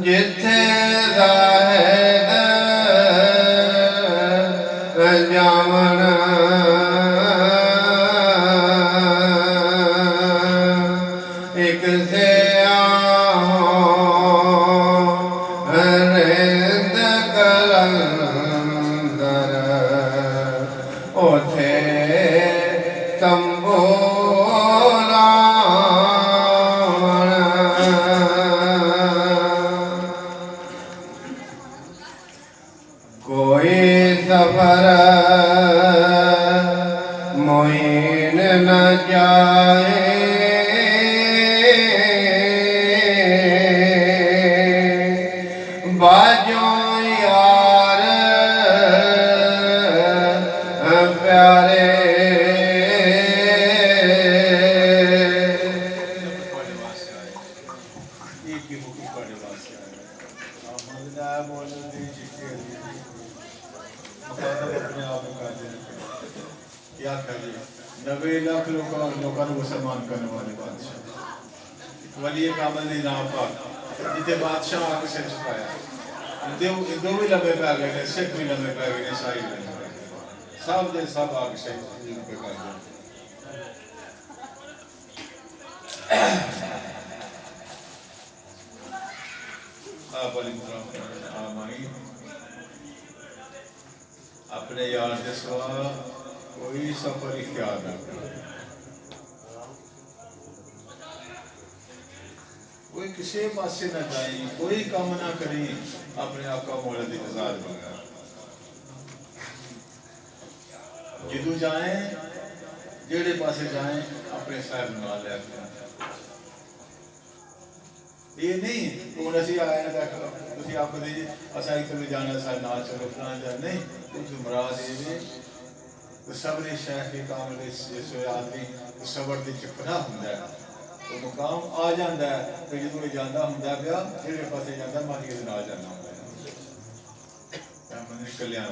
जिथे जाहेद जावन एक से आहो रिंद कलंदर ओथे तंबोला कोई सफर मोइन न जाए बाजो यार प्यारे क्या करिए 90 लाख लोगों को मुसलमान करने वाले बादशाह वली कामल ने नाम पर जिते बादशाह आके सिर झुकाया दो भी लंबे पै गए ने सिख भी लंबे पै गए ने शाही भी लंबे पै गए सब दे सब आके सिर पे कर गए आप अली आमाई अपने यार के सिवा कोई सफर इख्तियार ना करे कोई किसी पासे ना जाए कोई काम ना करे अपने आका मौला दी रज़ा बगैर जिदू जाए जेड़े पासे जाए अपने साहब नाल लेके ये नहीं हुण असीं आए ना तुसीं आखदे जी असां इत्थे भी जाना साडे नाल चलो फलाना जाना नहीं कुछ मुराद ये तो सबने शेख के काम इस आदमी सबर दी चिपना हुंदा है तो मुकाम आ जाता है तो जो जाता होंगे पिया जेड़े पासे जाता मालिक दे नाल जाना होंदा है मैंने कल्याण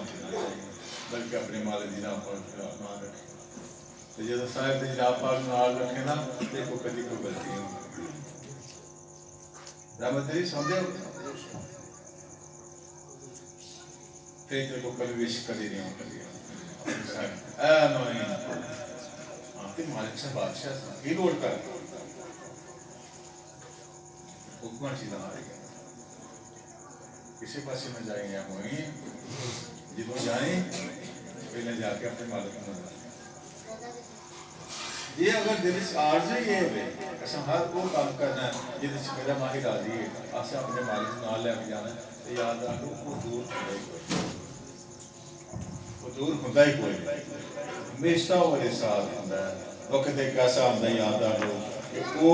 बल्कि अपने मालिक दी नाम पर नाल रखे तो जो साहिब दी नाम पर नाल रखे ना देखो कभी कोई गलती नहीं रहमत तेरी समझो फिर तो कभी विश करी नहीं करी मालिक से बादशाह ही लोड कर हुक्म चीज़ किसी पास में जाएंगे आप वहीं जिधर जाए पहले जाके अपने मालिक को ये अगर दिल से आरज़ू ये है ऐसा हर वो काम करना है जिधर से मेरा माहिर राजी है आपसे अपने मालिक को नाल लेके जाना है तो याद रखो वो दूर होता ही कोई हमेशा वो साथ होता है वक्त एक ऐसा आता है याद रखो कि वो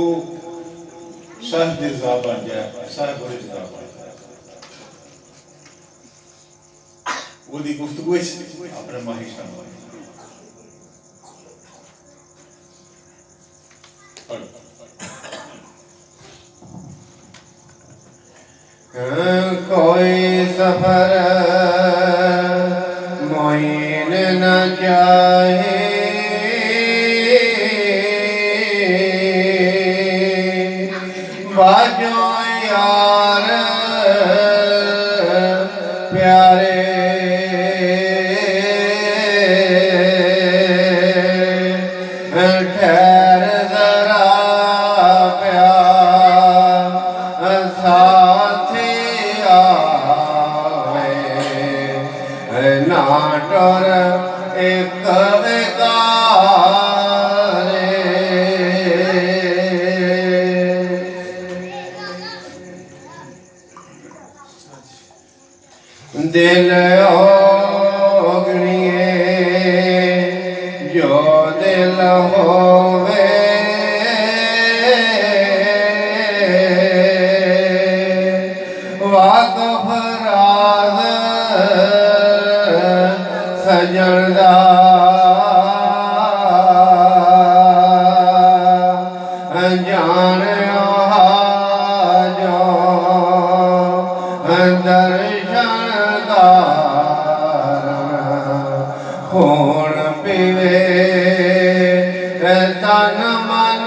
साहब दी रज़ा बन जाए साहब बुरी रज़ा बन जाए वो दी गुफ्तगू अपने माहिर शामिल कोई सफर मोइन न जाए बाजो यार प्यारे ठहर जरा प्यार साथी आवे ना डर एक दिल ओगणिए जो दिल होवे वाकफ राज सजण दा जान जो दर्शन खून पीवे तन मन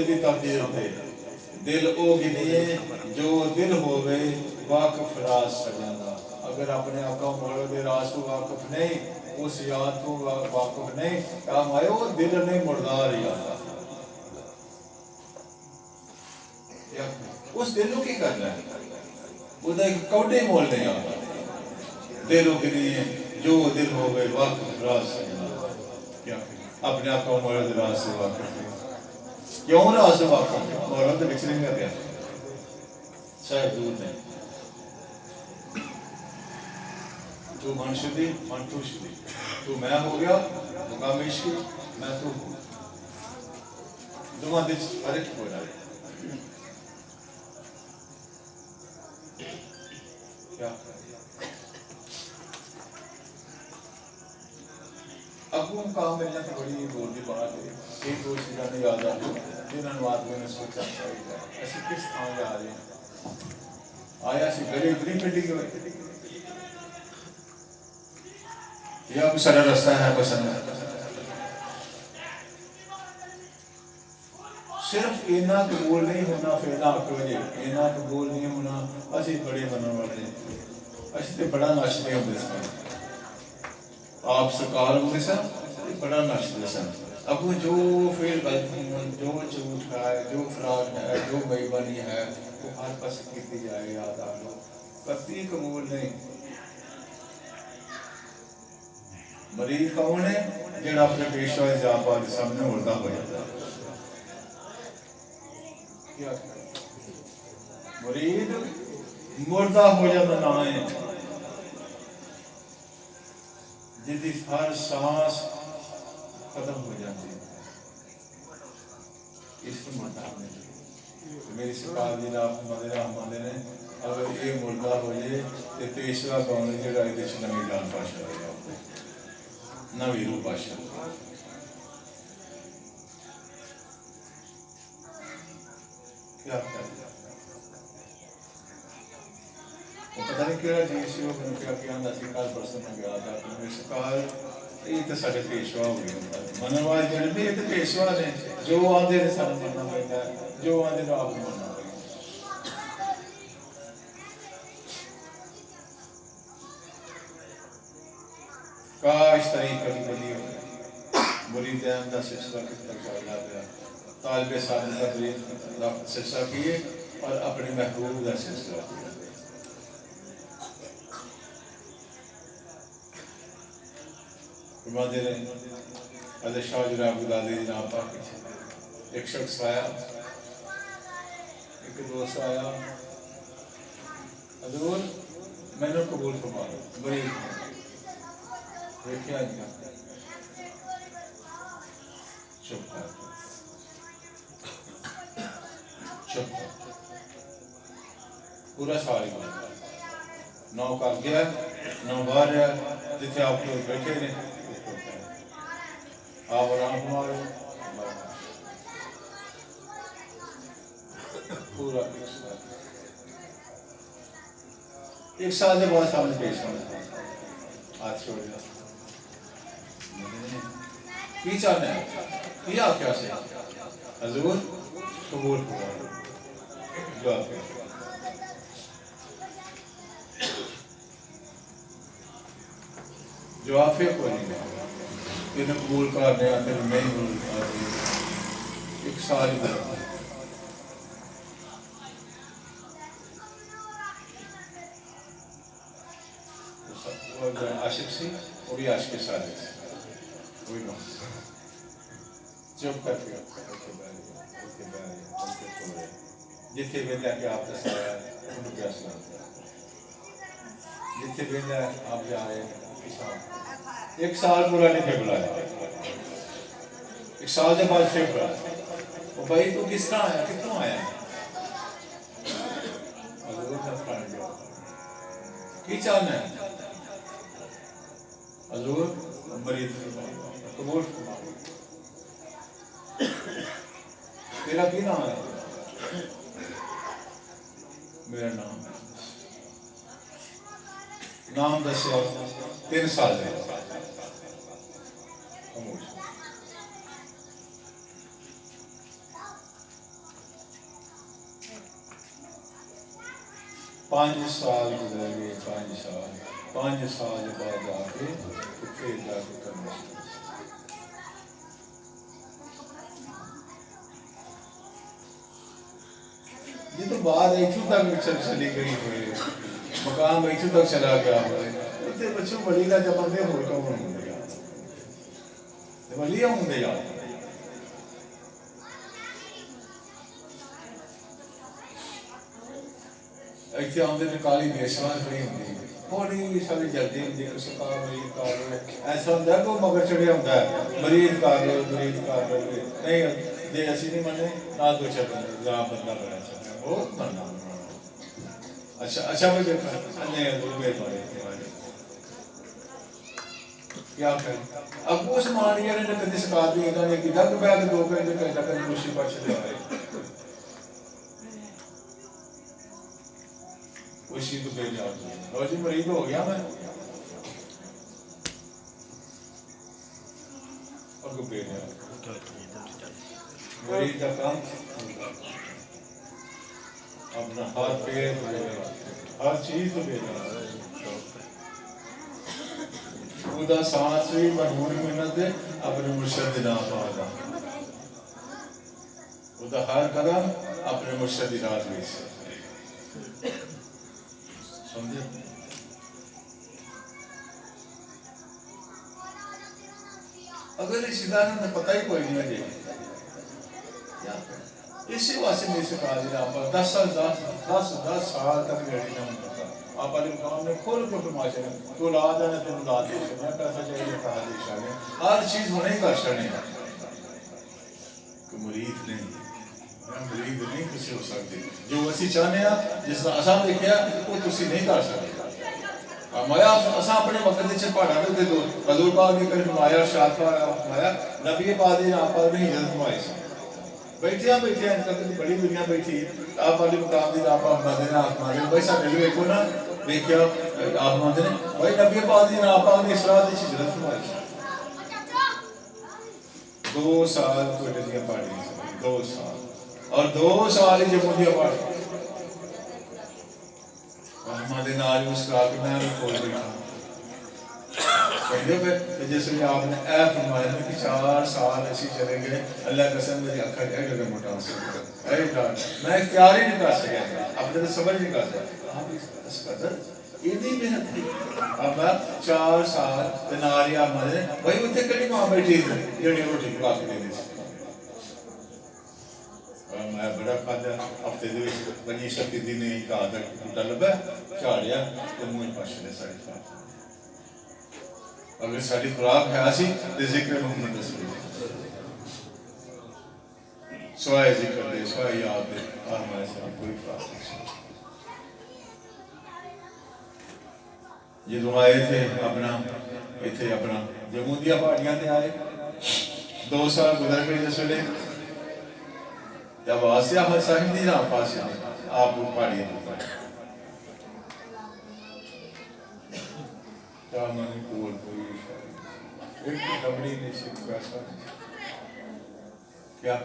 दिल की तकदीर होते दिल ओ गिनिए जो दिल होवे वाकफ राज सजाना अगर अपने आका मौला के राज को वाकफ नहीं उस याद को वाकफ नहीं काम आए वो दिल नहीं मुर्दार याद उस दिल को की करना है उधर एक कौटे मोल नहीं आता दिलों के लिए जो दिल हो गए वाकफ राज सजना क्या अपने आप को मौला के राज से वाकफ क्यों राज से वाकफ मौला तो बिछड़े में गया शायद दूर नहीं तू मन शुद्धि मन तू शुद्धि तू मैं हो गया मुकाम इश्क मैं तू हूँ दोनों दिल फर्क हो रहा है क्या अगू काम मिलना तो बड़ी जोर की बात है एक दो चीज़ों ने याद आ जिन्होंने आदमी ने सोचा ऐसे किस स्थान जा रहे हैं आया सी गली उतनी पिंडी के या कुछ सारा रास्ता है पसंद है सिर्फ इना कबूल नहीं होना फिर आखो जी इना कबूल नहीं होना असि बड़े बनने वाले असि तो बड़ा नशते होंगे सन आप सरकार होंगे सन बड़ा नशते सन अब जो फिर गलती जो झूठ है जो फ्रॉड है जो बेईमानी है वो हर पास की जाए याद आ लो कभी कबूल नहीं मरीज कौन है जो अपने पेशवा जापा के सामने मुर्दा हो जाता है क्या मरीज मुर्दा हो जाता ना है जिसकी हर सांस खत्म हो जाती है इसको मुर्दा मेरी सरकार जी रहमान ने अगर ये मुर्दा हो जाए तो पेशवा कौन है जो नवी जान पाशा होगा नवी रूप पाशा क्या पता नहीं केड़ा जी सी वो मैंने क्या किया अंदा सी कल परसों में गया था मेरी सरकार ये तो साढ़े पेशवा हो गए मनवाज जड़े भी ये तो पेशवा ने जो आंदे ने सारा मनना पैदा जो आंदे ने आप मनना पैदा काश तरीका की बनी हो मुरीद अहमद सिलसिला किस तक चला गया तालिब साधन का सिलसिला किए और अपने महबूब का सिलसिला किया दे रहे शाह जनाबुदादी जनाब पाक एक शख्स आया एक दोस्त आया हजूर मैंने कबूल फरमा लो मरीज देखिए चुप पूरा साल नौ कर गया नौ बाहर जिथे आप लोग बैठे ने आप आराम हमारे पूरा एक साल के बाद सामने पेश होना हाथ छोड़ दिया की चाहते हैं क्या क्या से हजूर कबूल दुआ जवाब फिर कोई नहीं इन्हें कबूल करने आते नहीं कबूल कर एक साल आशिक सी वो भी आशिक सादिक कोई ना चुप करके जिथे बेंदा के आप दसाया उन्हें क्या सुना जिथे बेंदा आप जाए एक साल पूरा नहीं फिर बुलाया एक साल के बाद फिर बुलाया वो भाई तू किस तरह आया कितनों आया की चाहना है हजूर मरीज कबूल तेरा की नाम है मेरा नाम दसिया 3 साल है 5 साल गुजर गए, 5 साल बाद आके फिर जाके करना शुरू। ये तो बात इतों तक चली गई हुई, मकाम इतों तक चला गया हुआ है। बच्चों वली का जब बंदे हो कौन होंगे यार, वली होंगे यार। इतने आते ने काली बेसवान खड़ी होंगी, थोड़ी सारी जल्दी होंगी, कुछ कार मरीज कर लो, ऐसा होंगे को मगर चढ़िया होंगे मरीज कर लो नहीं जे असी नहीं मने ना दो चल बंदा बना सकता वो बनना। अच्छा मैं देखा क्या करें अब उस मानिया ने कभी सिखा दी इन्होंने कि जब बैग 2 घंटे कभी खुशी पक्ष ले आए खुशी तो बेच जाओ लो जी मरीज हो गया मैं और को बेच मरीज का काम अपना हाथ पैर हर चीज तो बेच खुदा सांस भी मनहून मिन्नत है अपने मुर्शद नाम पागा खुदा हर कदम अपने मुर्शद राज में समझे। अगर इस इदारे में पता ही कोई नहीं है इसी वास्ते नहीं सिखा दिया आप 10 साल तक लड़ी ना पता आप वाले काम में खोल के फरमाते हैं तो औलाद है ना तो औलाद दे सकते हैं पैसा चाहिए कहा दे सकते हर चीज होने ही कर सकते हैं कि मुरीद नहीं किसी हो सकते जो असी चाहते हैं जिस तरह असा देखा वो तुसी नहीं कर सकते माया असा अपने वक्त से पहाड़ा के दो हजूर पाक ने कभी माया शाह माया नबी पाक ने आप पर नहीं हिजरत फरमाई बैठे अंकल की बड़ी दुनिया बैठी आप वाले मुकाम की आप मादे ने आप मादे भाई साडे भी देखो ना देखिया आप मादे ने भाई नबी पाक ने आप ने इस्लाह दी हिजरत फरमाई 2 साल कोटे दी पहाड़ी 2 साल और 2 साल ही जम्मू दी पहाड़ी हमारे नाल मुस्कुरा के मैं खोल बैठा कहते फिर जिसमें आपने ऐ फरमाया कि 4 साल ऐसे चले गए अल्लाह कसम मेरी अखा ऐ मोटा मैं इख्तियार ही नहीं कर सका अपने तो समझ नहीं कर सका आप इस कदर इतनी मेहनत की अब 4 साल नाल ही हमारे भाई उत्थे कड़ी मां बैठी जेडी रोटी पका के देनी मैं बड़ा खादा हफ्ते दे विच 25 दिन ही का बूटा लभा झाड़िया ते मूंह पास ने सारे अगर साड़ी खुराक है आसी तो जिक्र मोहम्मद रसूल स्वाय जिक्र दे स्वाय याद दे और हमारे साथ कोई खुराक नहीं। ये आए थे अपना इतने अपना जम्मू दी पहाड़ियां ते आए 2 साल गुजर गए जिस वे जब आसिया हर साहिब दी राह पास आप पहाड़ियां एक डबड़ी ने सिक्का सा क्या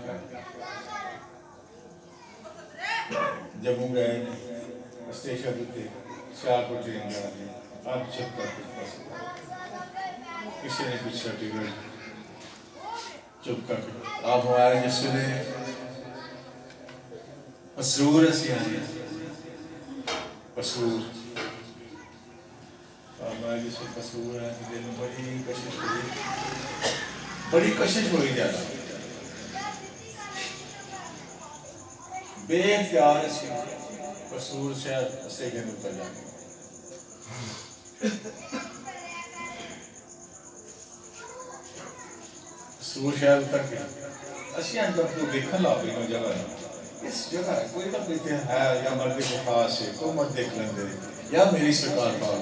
जम्मू गए स्टेशन उत्ते शाहपुर ट्रेन जा रही अब चेक करके किसी ने कुछ सर्टिफिकेट चुप करके आप हमारे जिस वे मसरूर असी आए मसरूर जिससे कसूर है दिल में बड़ी कशिश हुई ज्यादा बेख्तियार कसूर से अस्ते के ऊपर जाने कसूर शायद उतर के असी अंदर तो देखने ला पी जगह इस जगह कोई ना कोई है या मर्द के खास है को मत देख लेंगे या मेरी सरकार पाल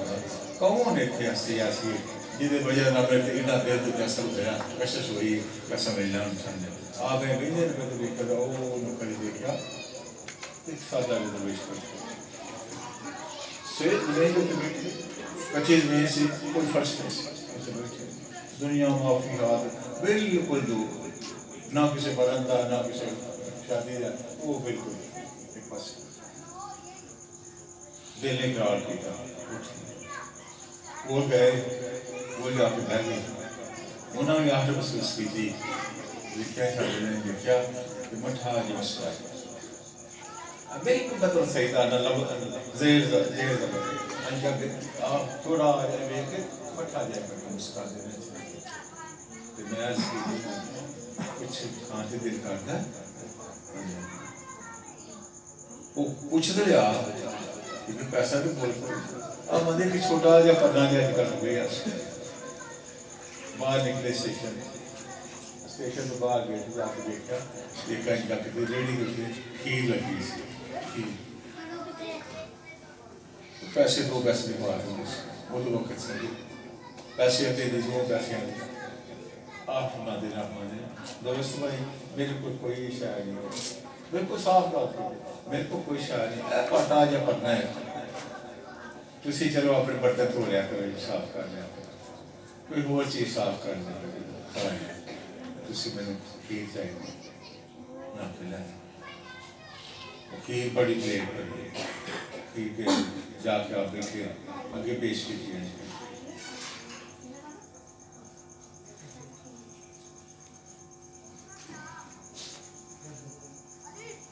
कौन इतने ऐसी ऐसी जिदे वजह ना मेरे इतना देर तो कैसा होया कशिश हुई कसम समझना समझे आप है भी नहीं तो देख कर ओ नौकरी देखा एक सादा रिजर्वेश कर से नहीं तो बैठे 25 में से कोई फर्क नहीं दुनिया माफी हाथ बिल्कुल दो ना किसी बरंदा ना किसी शादी वो बिल्कुल एक पास दिल ने करार किया वो गए वो जाके बह गए उन्होंने भी आठ महसूस की थी देखा साढ़े ने देखा कि मठा जो मसला बिल्कुल मतलब सही था ना लब जेर अंजा आप थोड़ा देख के मठा जाए करके मुस्का देने तो मैं आज की कुछ खाने दिल करता वो पूछते लिया क्योंकि पैसा भी बोल अब मंदिर की छोटा या पढ़ना जाए कर गए बाहर निकले स्टेशन तो बाहर गए जाके देखा एक जाके रेडी होके खीर लगी सी खीर पैसे दो पैसे नहीं मार वो तो वक्त से पैसे दे दी दो पैसे आप माने दोस्त भाई मेरे को कोई शायद नहीं हो बिल्कुल साफ बात है मेरे को कोई शायद नहीं पढ़ना या पढ़ना है तुसी चलो अपने बर्तन धो लिया करो साफ कर लिया कोई और चीज साफ कर लिया तुसी मैंने खीर चाहिए ना पिला खीर बड़ी प्लेट पर खीर के जाके आप बैठे आगे पेश कीजिए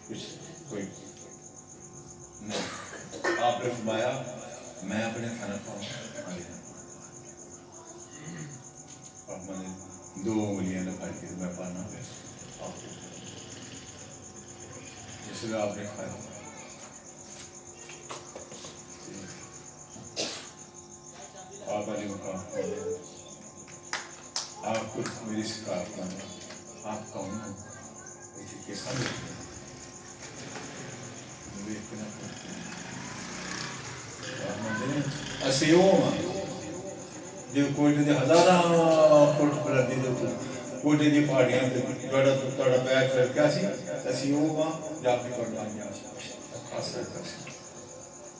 कुछ कोई नहीं आपने फरमाया मैं अपने खाना खाऊं अब मैंने 2 उंगलियां लगा के मैं पाना इसलिए आपने खाया आप वाली मुकाम आप कुछ मेरी शिकायत मानो आप कौन हो कैसा ਅਸੀਂ ਉਹ ਜੇ ਕੋਈ ਦੇ ਹਜ਼ਾਰਾਂ ਫੁੱਟ ਬਲੰਦੀ ਦੇ ਉੱਤੇ ਕੋਟੇ ਦੀ ਪਹਾੜੀਆਂ ਤੇ ਤੁਹਾਡਾ ਪੈਰ ਫਿਰ ਕਿਆ ਸੀ ਅਸੀਂ ਉਹ ਜਾ ਕੇ ਕਰਨਾ ਖਾਸ ਕਰਦਾ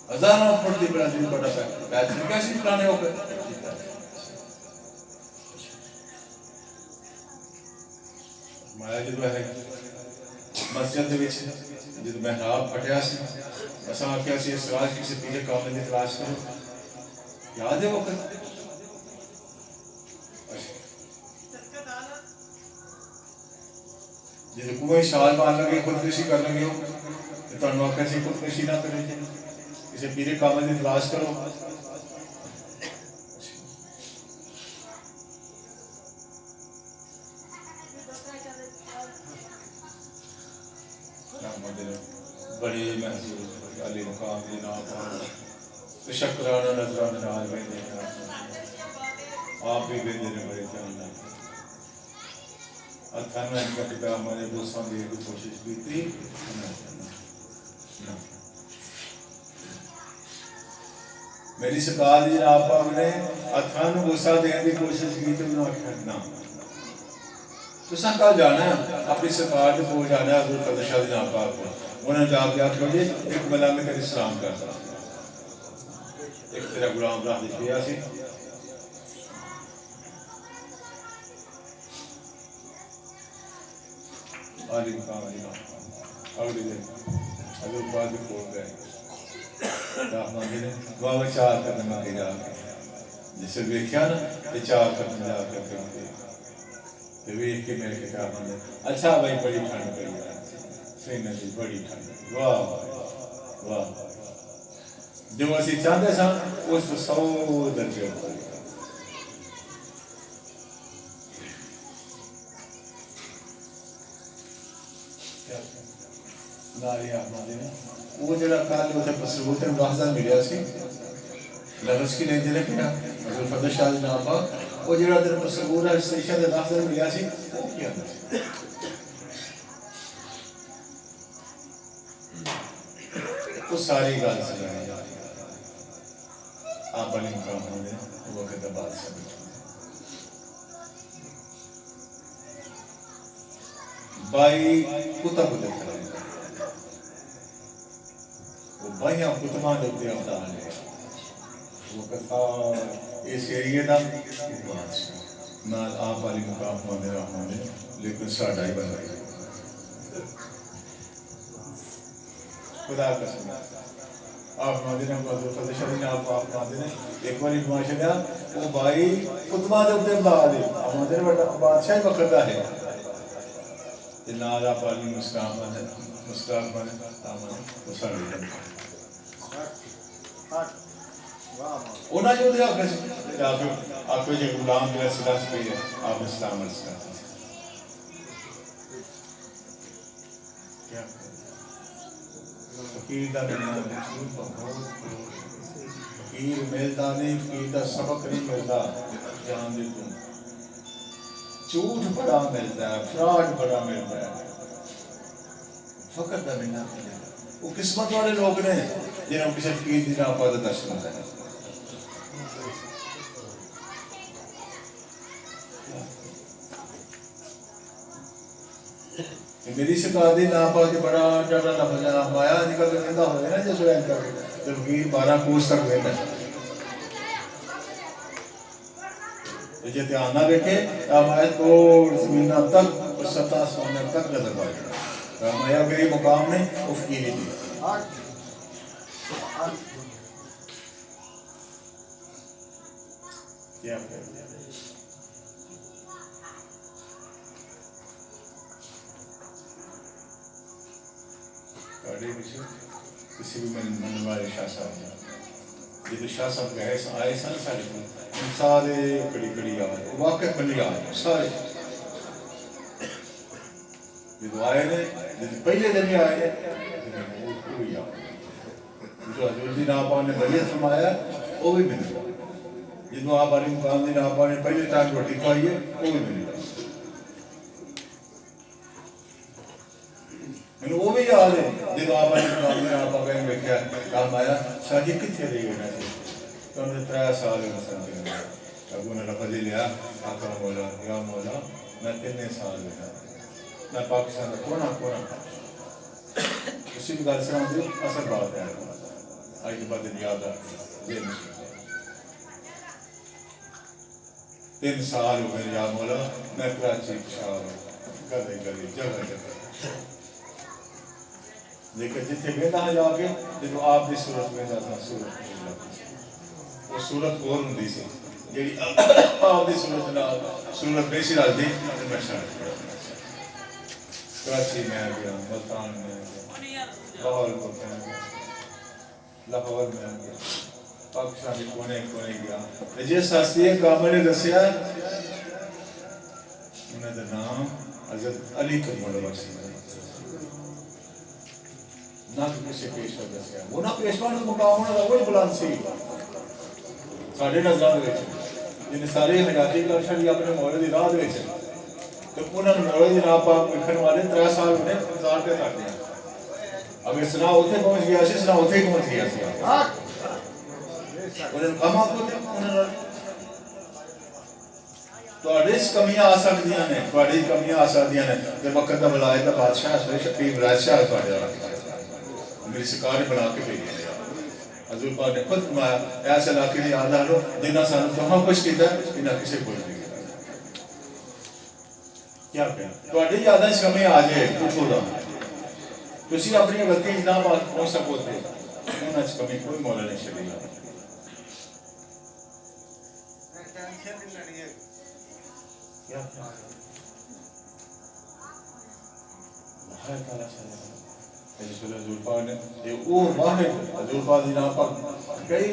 ਹਜ਼ਾਰਾਂ ਫੁੱਟ ਦੀ ਬਲੰਦੀ ਤੇ ਤੁਹਾਡਾ ਪੈਰ ਫਿਰ ਕਿਆ ਸੀ ਪੁਰਾਣੇ ਹੋ ਕੇ ਮਾਇਆ ਜਦੋਂ ਹੈ ਮਸਜਿਦ ਦੇ ਵਿੱਚ ਜਦੋਂ ਮਹਿਰਾਬ ਫਟਿਆ ਸੀ असा आख्या से सराज किसी पीले कामले की तलाश करो याद है वक्त जब कोई शाल मार लगे खुदकुशी कर लगे तो तुहानू आख्या से खुदकुशी ना करो किसी पीले कामले की तलाश करो बड़ी महसूस अली मुकाम के नाम तो शक्राना नजराना नाल बेंदे आप भी बेंदे ने बड़े ध्यान नाल अथान इनका पिता हमारे दोस्तों की कोशिश की थी मेरी सरकार जी आप ने अथान गुस्सा देने की कोशिश की तो उन्होंने ना तुसा कल जाना अपनी सरकार के कोल जाना हज़रत फ़ज़ल शाह दी नाम पाक को उन्होंने जाके आखो जी एक बंदा मैं तेरे सलाम करता एक तेरा गुलाम राह दी पिया सी आली मुकाम अली नाम अगले दिन हज़रत बाद में बोल गए रहमान जी ने दुआ चार करने में जाके जिसे देखा ना ये चार करने जाकर वेख के मेरे किताब में अच्छा भाई बड़ी ठंड पड़ी श्रीनगर की बड़ी ठंड वाह वाह जो असं चाहते सन उस 100 दर्जे ऊपर वो जरा कल उसे सबूत मुलाहजा मिला सी लफ्ज़ की लेंदे ने क्या हज़रत फ़ज़ल शाह दी नाम पाक वो जरा तेरे को सबूत है स्टेशन दे लफ्ज़ मिला सी वो क्या वो सारी गल सुनाई आप अली मुकाम होंगे वो कहता बादशाह भाई कुत्ता को देखा वो भाइयां कुतमा दे उत्ते अपना ले वो कहता इस एरिया का ना आप वाली मुकाम होने रहमान लेकिन साडा ही बन रही खुदा कसम आप मादे ने फतेह शाह ने आप मादे ने एक बार माशा वो भाई खुतबा दे उत्ते बुला दे मादे ने बड़ा बादशाह ही वक्त है ते नाल आप वाली मुस्कान बने तामन मुसल्ली ਉਹਨਾਂ ਜੋ ਦੇ ਆਖੇ ਸੀ ਆਪੇ ਜੇ ਗੁਲਾਮ ਜਿਹੜਾ ਸਿਲਾ ਸੀ ਆਪ ਇਸਲਾਮ ਅਰਸਾ ਕੀ फकीर का फकीर मिलता नहीं फकीर का सबक नहीं मिलता जान दे तू झूठ बड़ा मिलता है फ्रॉड बड़ा मिलता है फकत का मिलना वो किस्मत वाले लोग ने जिन्होंने किसी फकीर की नापा का दर्शन होता है मेरी शिकायत ना पा के बड़ा डरा लफजा माया निकल के कहता हो ना जो स्वयं कर जब वीर 12 कोस तक वेंदा ये ध्यान ना रखे माया तोड़ जमीना तक और सता सोने तक नजर पाए माया गई मुकाम ने उफकीरी दी क्या किसी भी मन वाले शाह साहब जो शाह साहब गए आए सन सारे कड़ी कड़ी आए वाकई बनी आए सारे जो आए ने पहले दिन भी आए जो हजूर जी नापा ने बलियत फरमाया वो भी मिल गया जो आप अली मुकाम जी नापा ने पहले टाइम रोटी खाई है वो भी मिल गया वो भी याद है जब आप आप वेख्या काम आया शादी कितने रही होना तो उन्हें 3 साल अगू ने लफज लिया आका मौला या मौला मैं 3 साल रहा मैं पाकिस्तान का कोना कोना उसी गल से असर बात है आज के बाद याद आ 3 साल हो गए या मौला मैं कराची गली गली जगह जगह लेकिन जिथे वेंदा जाके जो आप की सूरत वेंदा था सूरत वो सूरत और होंदी सी जेडी आप की सूरत नाल सूरत बेसी रलदी ते मैं कराची में आ गया मुल्तान में आ गया लाहौर में आ गया लाहौर में आ गया पाकिस्तान के कोने कोने गया जिस शास्त्रीय कामल ने दसिया उन्होंने नाम हजरत अली करमल वासी ना किसी पेशवा दसिया वो ना पेशवा का मुकाम होना वो बुलंद सी साढ़े नजर जिन्हें सारे हजाती लक्षण अपने मौले की राह तो उन्होंने मौले की राह पाक लिखने वाले 3 साल उन्हें इंतजार पे कर दिया अब इस ना उसे पहुंच गया इस ना उसे पहुंच गया उन्होंने कम आपको उन्होंने ਤੁਹਾਡੇ ਕਮੀਆਂ ਆ ਸਕਦੀਆਂ ਨੇ ਤੁਹਾਡੀ ਕਮੀਆਂ ਆ ਸਕਦੀਆਂ ਨੇ ਤੇ ਵਕਤ ਦਾ ਬਲਾਇ ਦਾ ਬਾਦਸ਼ਾਹ ਸ਼ਫੀ ਬਾਦਸ਼ਾਹ ਤੁਹਾਡੇ ਵਾਲਾ मेरी सरकार ने बना के भेजी हजूर पाक ने खुद फरमाया ऐसे इलाके की याद आलो जिन्ना सानू कहां कुछ कीता इन्ना किसी को नहीं कीता क्या कहें ਤੁਹਾਡੀ यादां च कमी आ जाए पूछो ना ਤੁਸੀਂ ਆਪਣੀ ਗਲਤੀ ਨਾ ਪਹੁੰਚ ਸਕੋ ਤੇ ਉਹਨਾਂ ਚ ਕਮੀ ਕੋਈ ਮੌਲਾ ਨਹੀਂ ਛੱਡੇਗਾ टेंशन नहीं लेनी है क्या हर ताला चलेगा हजूर पाक ने ये वो वाहिद हजूर पाक जी नाम पर कई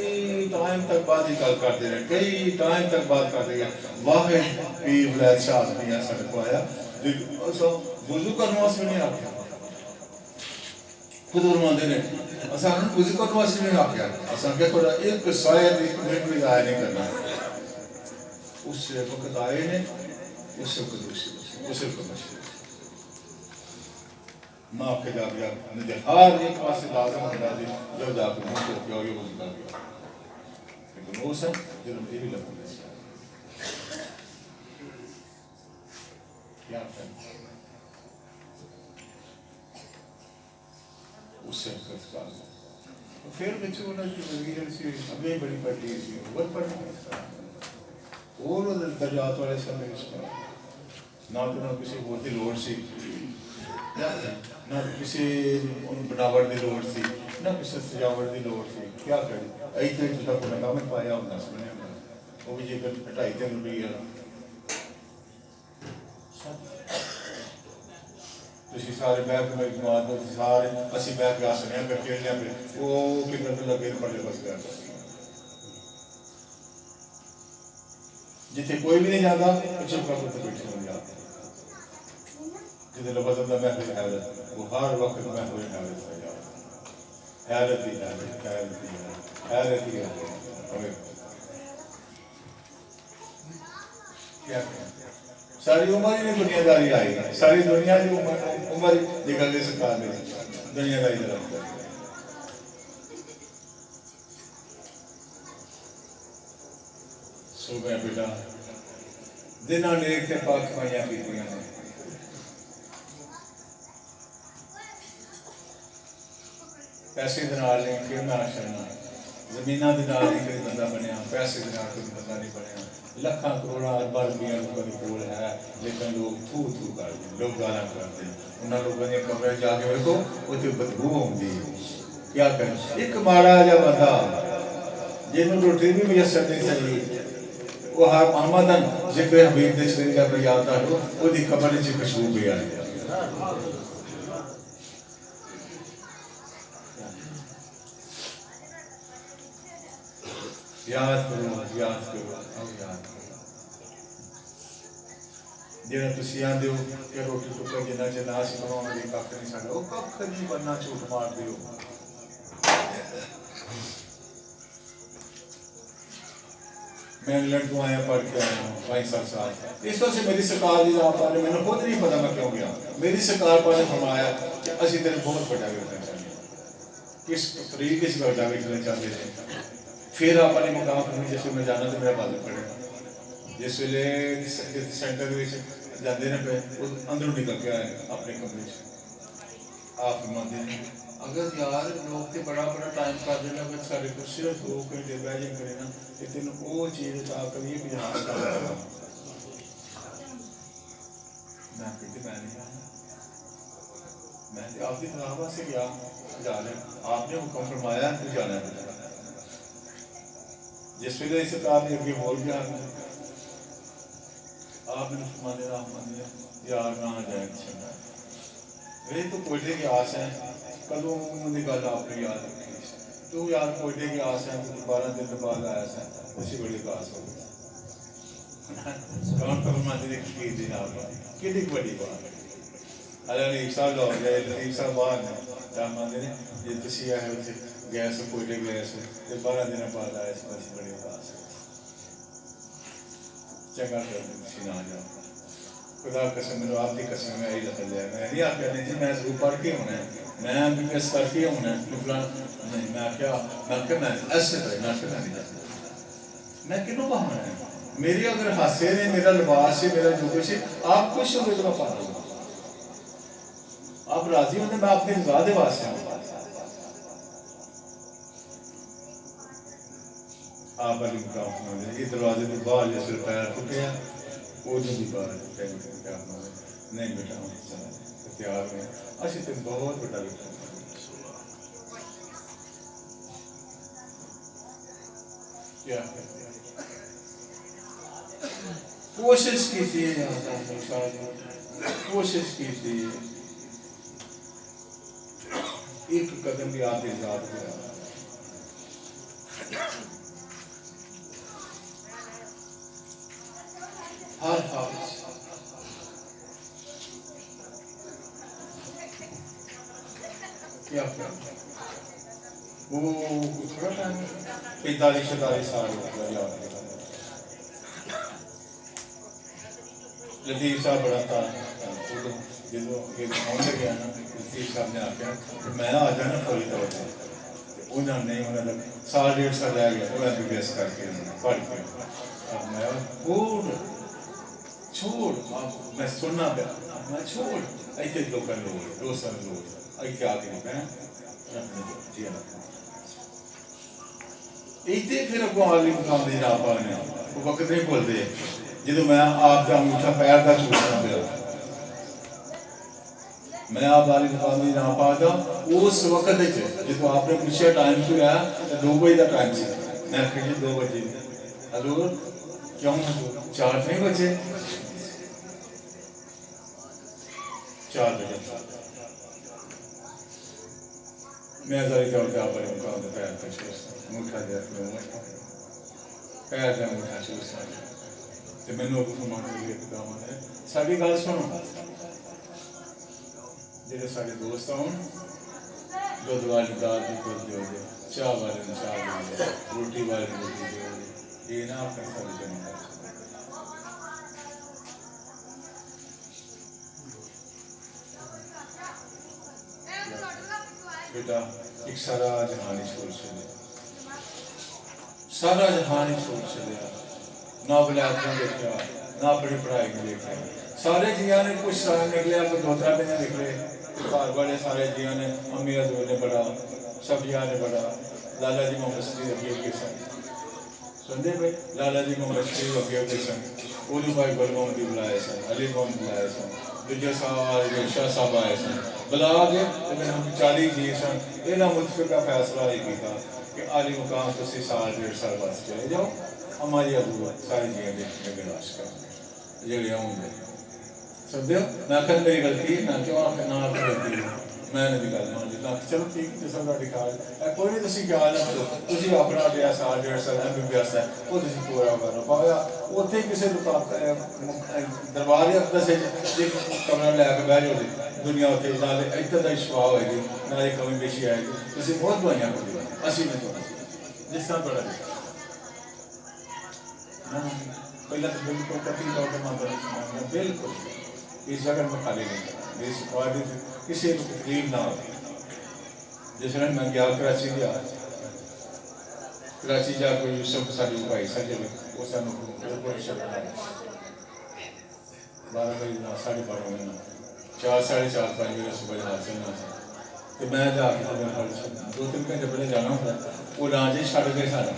टाइम तक बात ही करते रहे कई टाइम तक बात करते गए वाहिद पीर वलायत शाह ने ऐसा लिखवाया जो वुजू करने वास्ते नहीं आया खुद फरमाते ने असा वुजू करने वास्ते नहीं आया असा के थोड़ा एक शायद एक मिनट भी आया नहीं करना उस वक्त आए ने उस वक्त उस वक्त माँ के जा गया मुझे हर एक पास लाजम होता है जब जाकर मुझे तो क्या ये बोलता गया लेकिन वो सब जो मुझे भी लगता है क्या करें उससे का फिर बच्चों ने कि वजीर से अभी बड़ी पढ़ी थी वो पढ़ी और दर्जात वाले समय इसका ना तो किसी बहुत ही लोड सी ना किसी बनावट की लोड़ सी ना किसी सजावट की लोड़ सी क्या करें इतने तक मैं काम पाया होना सुनिया वो भी जेकर 2.5-3 रुपये तुसी सारे बैग के मेरी जमात को सारे असी बैग के आसने हैं करके लिया पे वो किधर तो लगे पड़े बस कर जिथे कोई भी नहीं जाता चुप कर तो बैठे हो जाते जिथे लोग बदलता मैं कोई हैरत वो हर वक्त मैं कोई हैरत हो जाता हैरत ही हैरत ही क्या सारी उम्र ही दुनियादारी आएगी सारी दुनिया की उम्र निकल गई सरकार में दुनियादारी तरफ सुबह बेटा दिन अनेक के पाक कमाइयां कीतियां ने पैसे दे नाल नहीं फिर मैं आशना जमीना दे नाल नहीं कोई बंदा बनया पैसे दे नाल कोई बंदा नहीं बनया लाखों करोड़ों अरबों रुपया लोगों के कोल है लेकिन लोग थू थू करते हैं लोग गाना करते हैं उन्होंने लोगों ने कमरे जाके देखो उसे बदबू आती है क्या करें एक माड़ा जा बंदा जिन्होंने रोटी भी मुयसर नहीं सही वो हर मोहम्मदन जिक्र हबीब दे शरीर का याद करो उसकी कबर च खुशबू भी आ याद करो अब याद करो जिन्हें तुसी आंदे हो कि रोटी टुक्का जिन्ना च ना सिखावांगे कख नहीं साडा वो कख नहीं बनना झूठ मार दियो मैं इंग्लैंड को आया पढ़ के आया हूँ 5 साल इस वजह से मेरी सरकार की आप मैंने खुद नहीं पता मैं क्यों गया मेरी सरकार पर फरमाया कि असि तेरे बहुत बड़ा करना चाहिए किस तरीके से बड़ा करना चाहते थे फिर आपने मुकाम पर जिस मैं जाना तो मेरा बादल पड़े जिस वे सेंटर जाते ना पे अंदरों निकल के आए अपने कमरे से आप मानते हैं अगर यार लोग तो बड़ा बड़ा टाइम कर देना अगर साढ़े को सिर्फ 2 घंटे बैजिंग करे ना तो तेन वो चीज़ बता करिए कि यहाँ मैं फिर मैं नहीं आना मैं तो आपकी खराबा से गया जा रहे आपने हुक्म फरमाया तो जाना है जिस वे इस कार ने अगे बोल गया आपने फरमाने रहमान यार ना जाए वे तो कोयटे की आस है कदों की गल आपने याद रखी तू यार कोयटे की आस है 12 दिन बाद आया सा उसी बड़ी आस हो गई कौन फरमाते की दिन आ गया कितनी बड़ी बात अल्लाह एक साल हो गया एक साल बाद रहमान ने ये तुसी आए हो गैस कोयटे गैस 12 दिन बाद आया सा उसी बड़ी आस चंगा कर सीना जाओ खुदा कसम मेरे आपकी कसम में यही लग जाए मैं नहीं आख्या नहीं जी मैं जरूर पढ़ के होना है मैं एमबीबीएस करके होना है नहीं मैं क्या मैं ऐसे पढ़ना नहीं चाहता मैं क्यों बहाना है मेरी अगर हासे ने मेरा लिबास है मेरा जो कुछ है आप खुश होंगे तो मैं पा लूँगा आप राजी होंगे मैं अपनी रजा के वास्ते हूँ आप वाली मुकाम ये दरवाजे के बाहर जैसे पैर टूटे हैं वो जो भी बाहर क्या नहीं बेटा तैयार में अच्छी तो बहुत बड़ा बेटा क्या कोशिश की थी कोशिश की थी एक कदम भी आप इजाद किया हर हाल क्या क्या वो थोड़ा टाइम 45-47 साल याद लतीफ साहब बड़ा था जो आने गया ना लतीफ साहब ने आख्या मैं आ जाना फौरी तौर पर उन्होंने उन्होंने साल 1.5 साल रह गया वो एमबीबीएस करके पढ़ के अब मैं छोड़ मैं सुनना पे मैं छोड़ ऐसे लोग दोस्त लोग ऐसे आके मैं इतने फिर अगों आली मुकाम दे जा पाने वो वक्त नहीं भूलते जो मैं आप का अंगूठा पैर का छूटना पे मैं आप वाली मुकामी ना पाता उस वक्त जो आपने पूछा टाइम क्यों आया तो 2 बजे का टाइम से मैं फिर 2 बजे हजूर क्यों हजूर 4 नहीं बजे 4 बजे मैं ज़रा क्या होता है आप मुकाम तो पैर पे मुठा दे पैर का मुठा चूसना तो मैंने वो फरमान के काम है सारी गल सुनो जेडे सारे दोस्त आउन दूध वाली दाल भी दूध दो चाह वाले ने चाह दो रोटी वाले ने रोटी दो ये ना अपने सारे जमा कर बेटा एक सारा जहानी छोड़ चले सारा जहानी छोड़ चले ना विलायत में देखा ना अपनी पढ़ाई में देखा सारे जिया ने कुछ साल निकले कोई 2-3 महीने निकले घर वाले सारे जिया ने अम्मी अदूर ने बड़ा सब जिया ने बड़ा लाला जी मोहम्मद शरीफ अगे सन सुनते भाई लाला जी मोहम्मद शरीफ अगे सन उदू भाई गुल मोहम्मद बुलाए सन अली मोहम्मद बुलाए सन दूजे साहब शाह साहब आए सन बुला के हम 40 जी सन इन्होंने मुतफिका फैसला ये किया कि आली मुकाम तुम साल 1.5 साल बस चले जाओ हमारी अदूर सारी जिया देखने के लाश कर जेड़े आऊँगे समझे ना कर मेरी गलती ना क्यों ना आपकी गलती मैंने भी गल मान ली ना चलो ठीक है सब ख्याल कोई नहीं तुम ख्याल ना करो तुम अपना जो साल 1.5 साल MBBS है वो तुम पूरा करो पाया उत्थे किसी दरबार अकदस कमरा लैके बह जाओ दुनिया उत्थे नाले इतना का शवा होएगी नाले कमी पेशी आएगी तुम बहुत दवाइयां करो असी नहीं थोड़ा जिस तरह बड़ा पहला तो बिल्कुल कति तौर पर माता बिल्कुल इस जगह में खाली नहीं मेरी सुपारी किसी को तकलीफ ना हो जिस तरह मैं गया कराची गया कराची जा कोई यूसुफ साड़ी भाई सजे वो सानू बिल्कुल शब्द 12 बजे ना 12:30 बजे 4 साढ़े 4 5 बजे सुबह जहाँ चलना तो मैं जाके 2-3 घंटे पहले जाना होता वो राजे छड़ गए सारा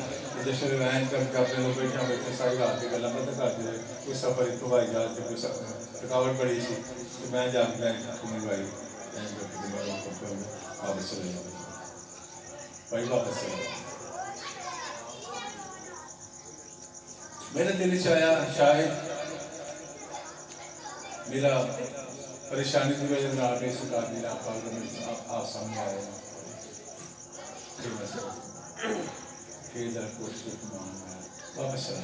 जैसे वैन करके अपने लोग बैठे सारी रात की गल्ला बंद करते रहे कोई सफर एक हवाई जहाज से कोई थकावट बड़ी सी तो मैं जाके वैन मंगवाई वापस चले जाओ भाई वापस चले जाओ मेरे दिल से आया शायद मेरा परेशानी की वजह से आपने सुधार दिया आप सामने आए वापस चला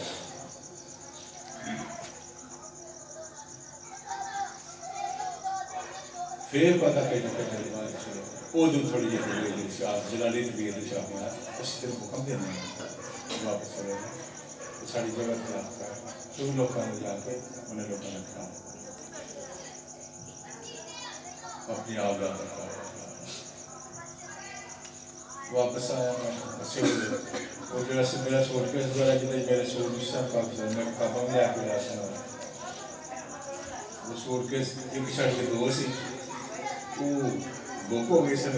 फिर पता कहीं उदू थोड़ी जी जलाली तबीयत शाह उस दिन हुक्म देने वापस चले साड़ी जगह खिलाफ कर तो लोगों ने जाके उन्हें लोगों ने खिलाफ अपनी आप वापस आया वो जो मेरा सूटकेस द्वारा जितने मेरे सूट मैं काबा में लैके गया वो सूटकेस एक शर्ट के 2 सी वो बुक हो गई सब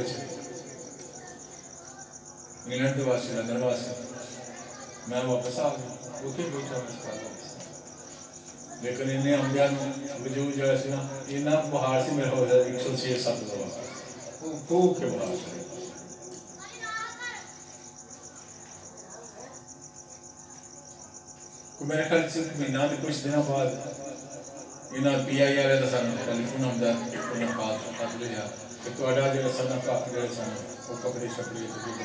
इंग्लैंड के वास्ते लंदन वास्ते मैं वापस आ गया उसे बैठा लेकिन इन्हें आमदिया वजूद जो है ना इन्ना बहार से मेरा हो जाए 106-107 दफा वो खूब के बहार मेरे ख्याल से महीना के कुछ दिनों बाद इन्हें PI वाले का सानू टेलीफोन आता उन्हें बात लिया कि तुहाडा जो सन काफी सन वो कपड़े शपड़े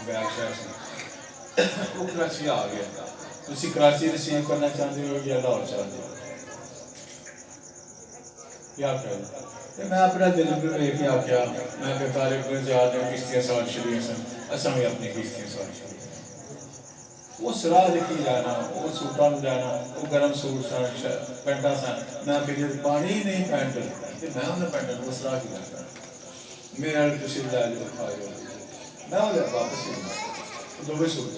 बैग शैग वो कराची आ गया तुम कराची रिसीव करना चाहते हो या लाहौर चाहते हो क्या कह मैं अपना दिल में लेके आख्या मैं तारे गुलजार ने किश्तियां साथ छड़ियां सन असा भी अपनी किश्तियां साथ छड़ियां वो सराह देखी जाना वो सूटा में जाना वो गर्म सूट सन पैंटा सन मैं फिर पानी ही नहीं पैंट तो मैं उन्हें पैंट वो सराह की करता मेरे तुम लै लो खाओ मैं वो वापस ही दोवे सूट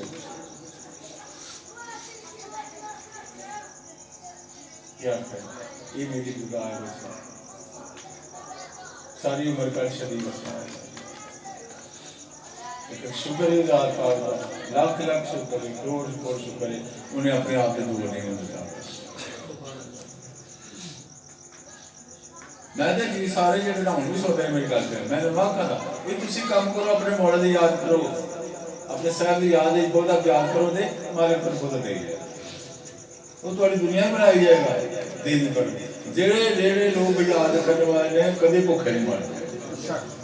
क्या ये मेरी दुआ है सारी उम्र का शरीर लेकिन शुक्र है रात का लाख लाख शुक्र है करोड़ शुक्र है उन्हें अपने आप से दूर नहीं होता मैं तो जी सारे जो नहाने भी सोते हैं मेरी गल कर मैं वाह करा ये तुम काम करो अपने मौला की याद करो अपने साहब की याद बहुता याद करो दे मालिक तुम बहुता दे वो थोड़ी दुनिया बनाई जाएगा दिन पर जेड़े जेड़े लोग याद करने वाले ने कभी भुखे नहीं मरते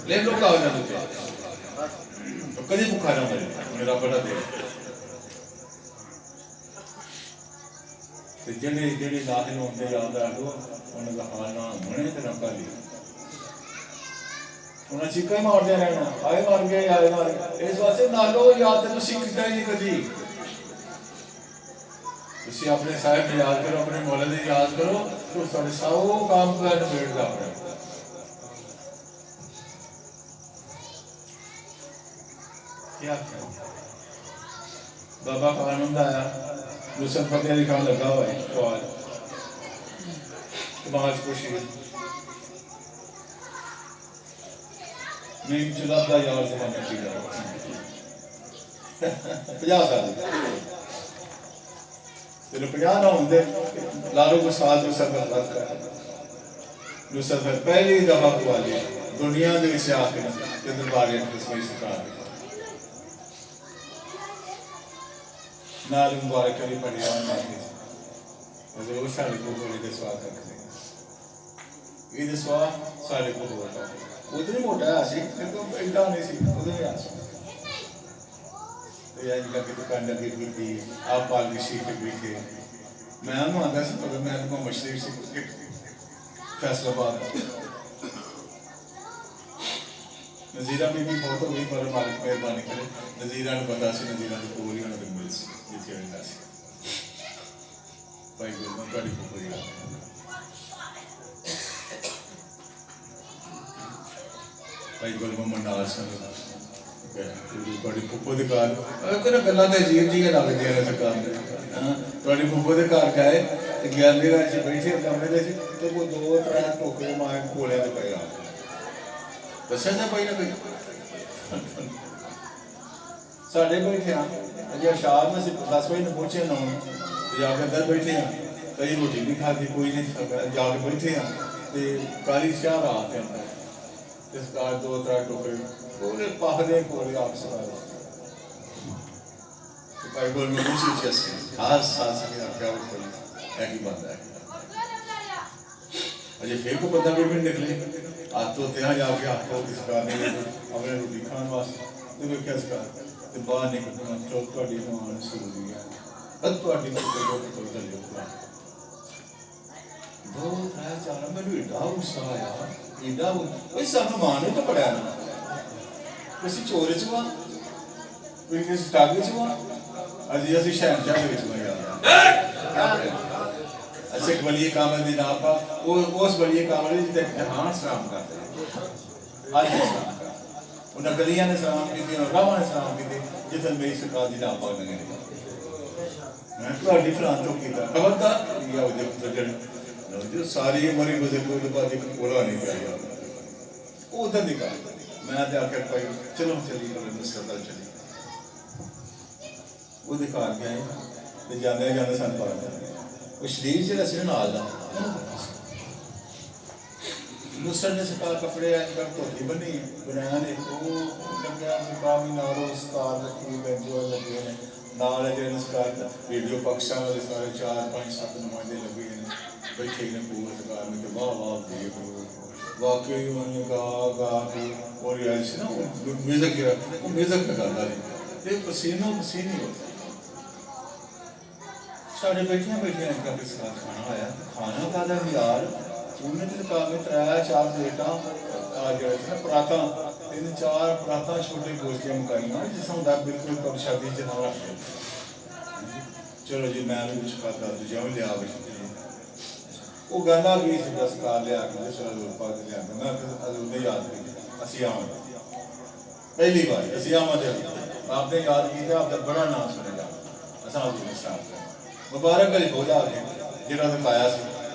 ले लोग आ जाते कभी भुखा ना मरे मेरा बड़ा दे जेड़े जेड़े दाखिल होते याद रखो उन्होंने हाल ना होने तो ना काली उन्हें चिक्का मारते रहना आए मार गए इस वास्ते नालो याद तो सीखता ही नहीं कभी तुम अपने साहिब को याद करो अपने मौला को याद करो तो सारे सौ काम का निबेड़ता अपने क्या बाबा कानून आया नुसरत फतेह अली खान लगा हुआ है सवाल समाज खुशी मैं चुनाव यार जमाने की 50 साल तेरे 50 ना होंगे लालो को साल नुसरत बात कर नुसरत पहली दफा हुआ दुनिया के आके दरबार सरकार नाल मुबारक करी पढ़िया जरूर साढ़े को बोले दे स्वाद ये दसवा साढ़े को बोलता उधर ही मोटा है आशी तो इतना नहीं सी उधर ही आशी तो यार इनका की दुकान लगी हुई थी आप पाल की शीख बैठे मैं आना आंदा से पर मैं तो मछली से फैसलाबाद नज़ीरा में भी बहुत हो गई पर मालिक मेहरबानी करे नज़ीरा ने पता सी नज़ीरा की पूरी उन्होंने मिल सी जिथे मिलना सी भाई गुरु कड़ी पूरी भाई गुरु मोहम्मद नाल संग बड़ी फुप्पो के घर कोई गल्लां ते अजीब जी लगदियां ने सरकार ने तुहाडी फुप्पो के घर गए ते ग्यारहवीं घर च बैठे कमरे दे ते वो 2-3 टोकरे मार कोले ते पए आ दस्या ना भाई ना कोई साढ़े बैठे हाँ अजय शाम में 10 बजे पहुंचे 9 जाके अंदर बैठे हैं कई रोटी नहीं खाती कोई नहीं जाके बैठे हैं तो काली शाह रात है अंदर इस कार 2-3 टोकरे पूरे पहले पूरे आपस भाई बोल में मुझे कैसे हर साल से क्या है कि बात है अजय फिर को पता भी निकले हाथ तो यहाँ जाके हाथ तो किस कार ने अपने रोटी खाने वास्ते तो मैं क्या सका तो बाहर निकलना चौक ਤੁਹਾਡੀ ਮਾਂ शुरू हुई है अब ਤੁਹਾਡੀ को तो चल जाओ 2-3 4 ਮੈਨੂੰ ਏਡਾ ਗੁੱਸਾ ਆਇਆ ਏਡਾ ਉਹ ਸਾਨੂੰ ਮਾਂ ਨੇ ਤਾਂ ਪੜਿਆ ਨਾ ਅਸੀਂ ਚੋਰ ਚ ਵਾ ਕੋਈ ਕਿਸ ਟਾਗੇ ਚ ਵਾ ਅਸੀਂ ਸ਼ਹਿਰ ਦੇ ਵਿੱਚ ਗਿਆ ऐसे बलिए कामल दी नाम पा वो उस बलिए कामल जिते जहां सलाम करते आज उन गलियां ने सलाम की थी और रामा ने सलाम की थी जिते मेरी सरकार दी नाम पा लगे मैं तो डिफरेंट तो कीता खबरदार ये वो जो जो सारी उम्र गुजर को बाद एक पूरा नहीं किया वो उधर दिखा मैं तो आकर भाई चलो चलिए कल सरदार चलिए वो दिखा गया ते जाने जाने सन पा वो शरीर से रस्सी नाल दा नुसरत ने सरकार कपड़े अंदर धोती बनी बनाया ने वो लगा मुकामी नारो उस्ताद रखी बेंजो लगे ने नाल जे सरकार वीडियो पक्षा वाले सारे 4-5-7 नुमाइंदे लगे ने बैठे ने पूरे सरकार में के वाह वाह दे वाकई उन्होंने गा के और यार से ना म्यूजिक लगाता है ये पसीनो पसीनी होता साढ़े बैठिया बैठिया इनका किसका खाना आया खाना खादा यार उन्हें तो काम में 3-4 प्लेटा जो पराता 3-4 पराता छोटे गोश्तियां मुकाइया जिसमें बिल्कुल कब शादी च ना रख चलो जी मैं भी कुछ खाता तो जाओ लिया वो गाना भी सरकार लिया के लिया मैं फिर याद की असी आव पहली बार असी आव आपने याद किया आपका बड़ा नाम सुनेगा असा स्टार्ट मुबारक अली बोझा आ गया जिन्होंने पाया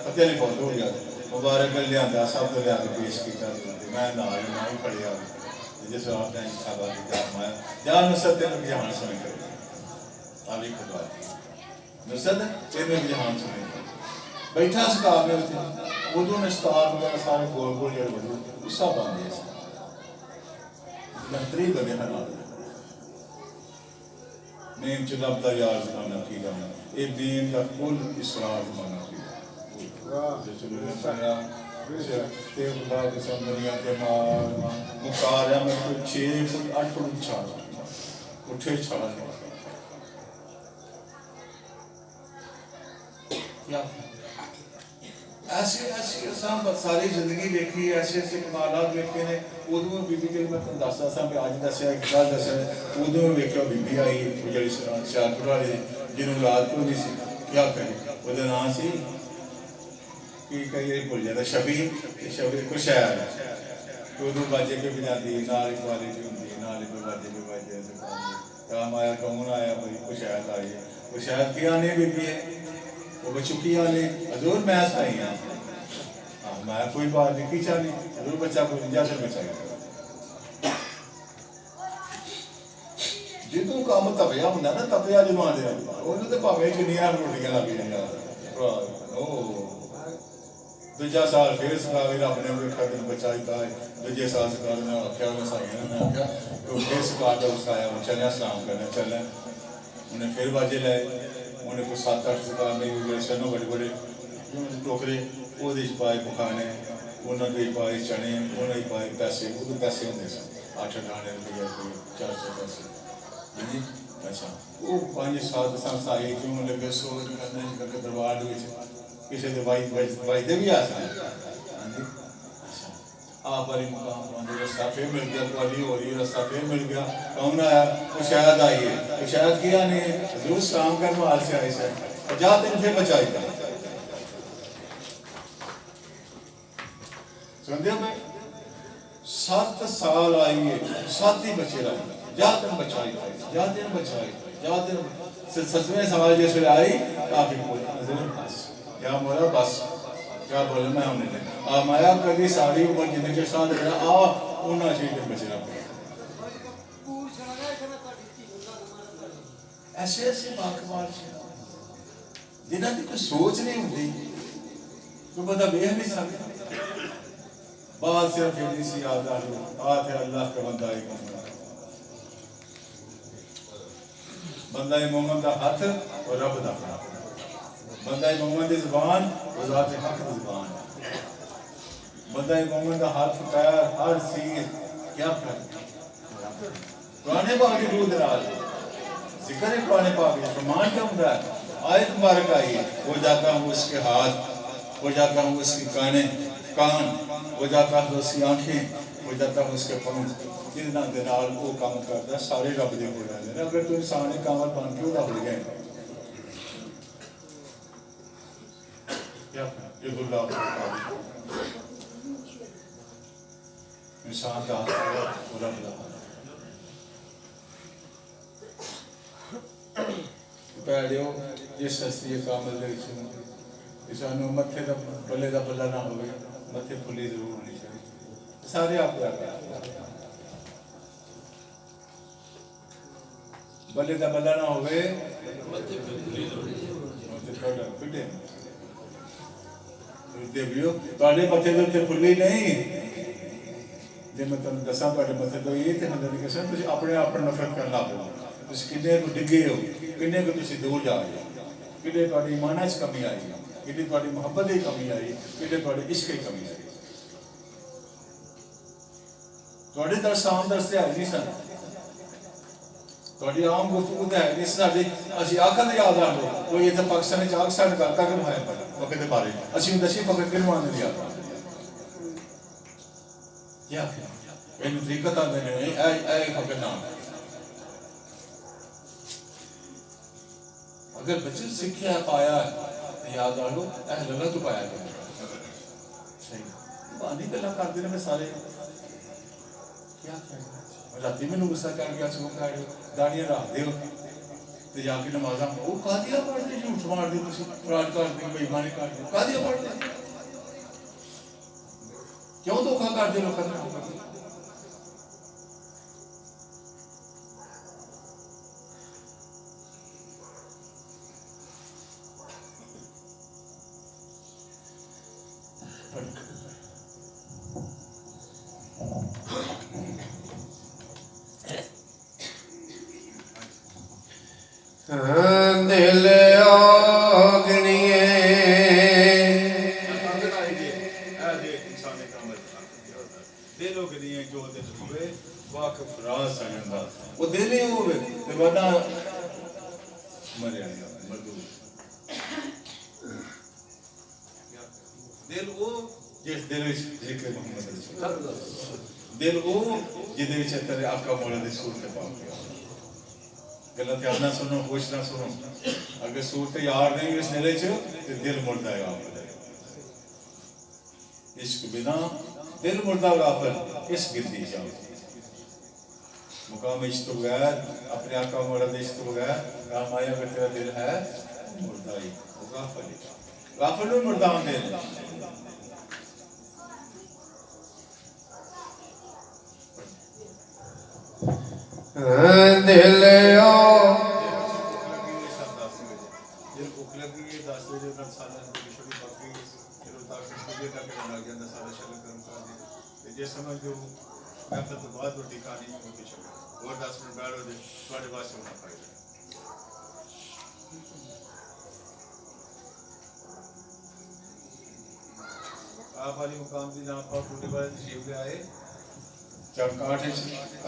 फतेह अली बहुत हो गया मुबारक अली लिया सब तो लिया पेश किया मैं नाल ही पढ़िया जिस आपने इंशाअल्लाह फरमाया जान नुसरत तेन जहान सुने कर आली खुदा नुसरत तेन जहान सुने बैठा सरकार ने उदों ने स्टार वगैरह सारे गोल गोल जेह्ड़े बने ओह् सब आंदे नत्तरी बने हालात नेम च लभदा यार जमाना की जाना ये नेम का कुल इसरार जमाना की ते खुदा के संबंधियां के मार मुकारा में कोई 6 फुट 8 फुट छाड़ा उठे छाड़ा क्या ऐसे ऐसे असां सारी जिंदगी देखी ऐसे ऐसे कमालात देखे ने उदों बीबी जी मैं तुम दसदा सा कि अज दस्या एक गल दस्या उदों वेख्या बीबी आई जेह्ड़ी सियालपुर वाली जिन्हों औलाद कोई नहीं सी क्या करें ओहदा नाम सी कि कई भुल जाता शफी कुशैल उदों बाजे के बजाती नाल एक वाली भी होंगी नाल कोई बाजे के बाजे काम आया कौन आया भाई कुशैल आई कुशैल क्या ने बीबी है वो बचुकी आने हजूर मैं सही हाँ मैं कोई बात नहीं की चाली हजूर बच्चा कोई नहीं जाकर बचा जिदों काम तपया होंदा ना तपया जो आंदे ਉਹਨੂੰ ਤੇ ਭਾਵੇਂ ਕਿੰਨੀਆਂ ਰੋਟੀਆਂ ਲੱਗ ਜਾਂਦੀਆਂ ਉਹ ਦੂਜਾ ਸਾਲ ਫੇਰ ਸਕਾਵੇ ਰੱਬ ਨੇ ਵੇਖਿਆ ਦਿਨ ਬਚਾਈਦਾ ਦੂਜੇ ਸਾਲ ਸਕਾਲ ਨੇ ਆਖਿਆ ਉਹਨੇ ਸਾਈਆਂ ਨੇ ਆਖਿਆ ਕਿ ਫੇਰ ਸਕਾਲ ਦਾ ਉਸਾਇਆ ਚੱਲਿਆ ਸਲਾਮ ਕਰਨਾ ਚੱਲਿਆ ਉਹਨੇ ਫੇਰ ਬਾਜੇ ਲਏ ਉਹਨੇ ਕੋਈ 7-8 ਸਕਾਲ ਨਹੀਂ ਹੋਏ ਸਨੋਂ ਬੜੇ ਬੜੇ ਟੋਕਰੇ ਉਹਦੇ ਚ ਪਾਏ ਪਖਾਣੇ ਉਹਨਾਂ ਦੇ ਪਾਏ ਚਣੇ ਉਹਨਾਂ ਦੇ ਪਾਏ ਪੈਸੇ ਉਹਦੇ ਪੈਸੇ ਹੁੰਦੇ ਸਨ 8 ਆਨੇ ਰੁਪਏ 400 ਪੈਸੇ जी अच्छा वो 5-7 संस्थाई क्यों लगे सोच करने करके दरबार किसी के वायदे भी आ सकते हाँ जी अच्छा आप बारी मुकाम पाते रास्ता फिर मिल गया गली हो रही रास्ता फिर मिल गया कौन आया वो शायद आई है वो शायद किया नहीं जरूर काम कर माल से आई से जा दिन फिर बचाएगा सुनते हो मैं 7 साल आई है 7 ही बच्चे रहे जाते बचाई जाते सतवें सवाल जैसे आई काफी बस क्या बोला बस क्या बोला मैं हमने आ माया कभी सारी उम्र जिंदगी के साथ आ उन्ना चीज बचना ऐसे ऐसे बाकमाल जिन्हों की कोई सोच नहीं होती कोई बंदा वेख नहीं सकता बात सिर्फ ये सी याद आ थे अल्लाह का बंदा ही बंदा मोहम्मद का हाथ और रब का हाथ बंदा मोहम्मद की जुबान और ज़ात हक की जुबान बंदा मोहम्मद का हाथ पैर हर चीज क्या कर पुराने पाक की दूध राज जिक्र है पुराने पाक में फरमान क्या होता है आयत मुबारक आई हो जाता हूँ उसके हाथ हो जाता हूँ उसकी कान हो जाता हूँ उसकी आंखें हो जाता हूँ उसके पाँव जिन्हों के नाल वो काम करता सारे रब दे हो जाते हैं अगर तू इंसान कामल बन के वो भूल गए इंसान का रब दा पैड़ियो जिस हस्ती कामल सानू मत्थे का बल्ले का बल्ला ना हो मत्थे फुली जरूर होनी चाहिए सारे आप बल्ले का बल्ला ना हो मत्थे तो फुली नहीं जे मैं तुम दसा मत्थे तो ये मतलब कसम अपने आप पर नफरत करना लग पो किन्ने को डिगे हो किन्ने को दूर जा रहे हो किन्ने ईमान च कमी आई किन्नी मुहब्बत की कमी आई किन्ने इश्क की कमी आई दर्श आम दर्श है नहीं सन आम गुफ्तगू तो है नहीं साड़ी असी आखन याद रख लो कोई इतना पाकिस्तान आख साढ़े गल तक है वक्त के बारे असं दसी फकत कि आने याद क्या इन तरीकत आते फकत ना अगर बच्चे सीखा पाया याद रख लो गल्ला तो पाया गया सही बहानी गल्ला करते हैं सारे क्या राती मैंने गुस्सा कर गया सुबह कर दाड़ियां रख दो तो जाके नमाजा वो कादिया पढ़ते झूठ मार दो फराड कर दो बेईमानी कर दो कादिया पढ़ते क्यों धोखा कर दो लोगों ਦਿਲ ਔਗਣੀਏ ਦਿਲ ਹੋ ਗਏ ਜੋ ਦਿਲ ਹੋਵੇ ਵਾਕਫ ਰਾਸ ਆ ਜਾਂਦਾ ਉਹ ਦਿਲ ਹੀ ਹੋਵੇ ਤੇ ਵਰਨਾ ਮਰਿਆ ਮਰਦੂ ਦਿਲ ਉਹ ਜਿਸ ਦਿਲ ਵਿੱਚ ਜ਼ਿਕਰ ਮੁਹੰਮਦ ਰਸੂਲ ਦਿਲ ਉਹ ਜਿਹਦੇ ਵਿੱਚ ਤੇਰੇ ਆਕਾ ਮੌਲਾ ਦੀ ਸੂਰਤ ਪਾ ਗਿਆ गलत ध्यान ना सुनो होश ना सुनो अगर सूरत यार नहीं इस दिल च तो दिल मुर्दा है गाफिल इश्क बिना दिल मुर्दा गाफिल इस गिरदी जाओ मुकाम इश्क बगैर अपने आका मौला दे इश्क बगैर राम आया अगर तेरा दिल है मुर्दा ही वो गाफिल भी मुर्दा होंदे दिल जिस समय जो महफिल तो बाद रोटी खानी है वो पीछे और 10 मिनट बैठ हो जाए थोड़े पास होना पाएगा आप वाली मुकाम की जहाँ पर टूटे वाले तशरीफ ले आए जब काट है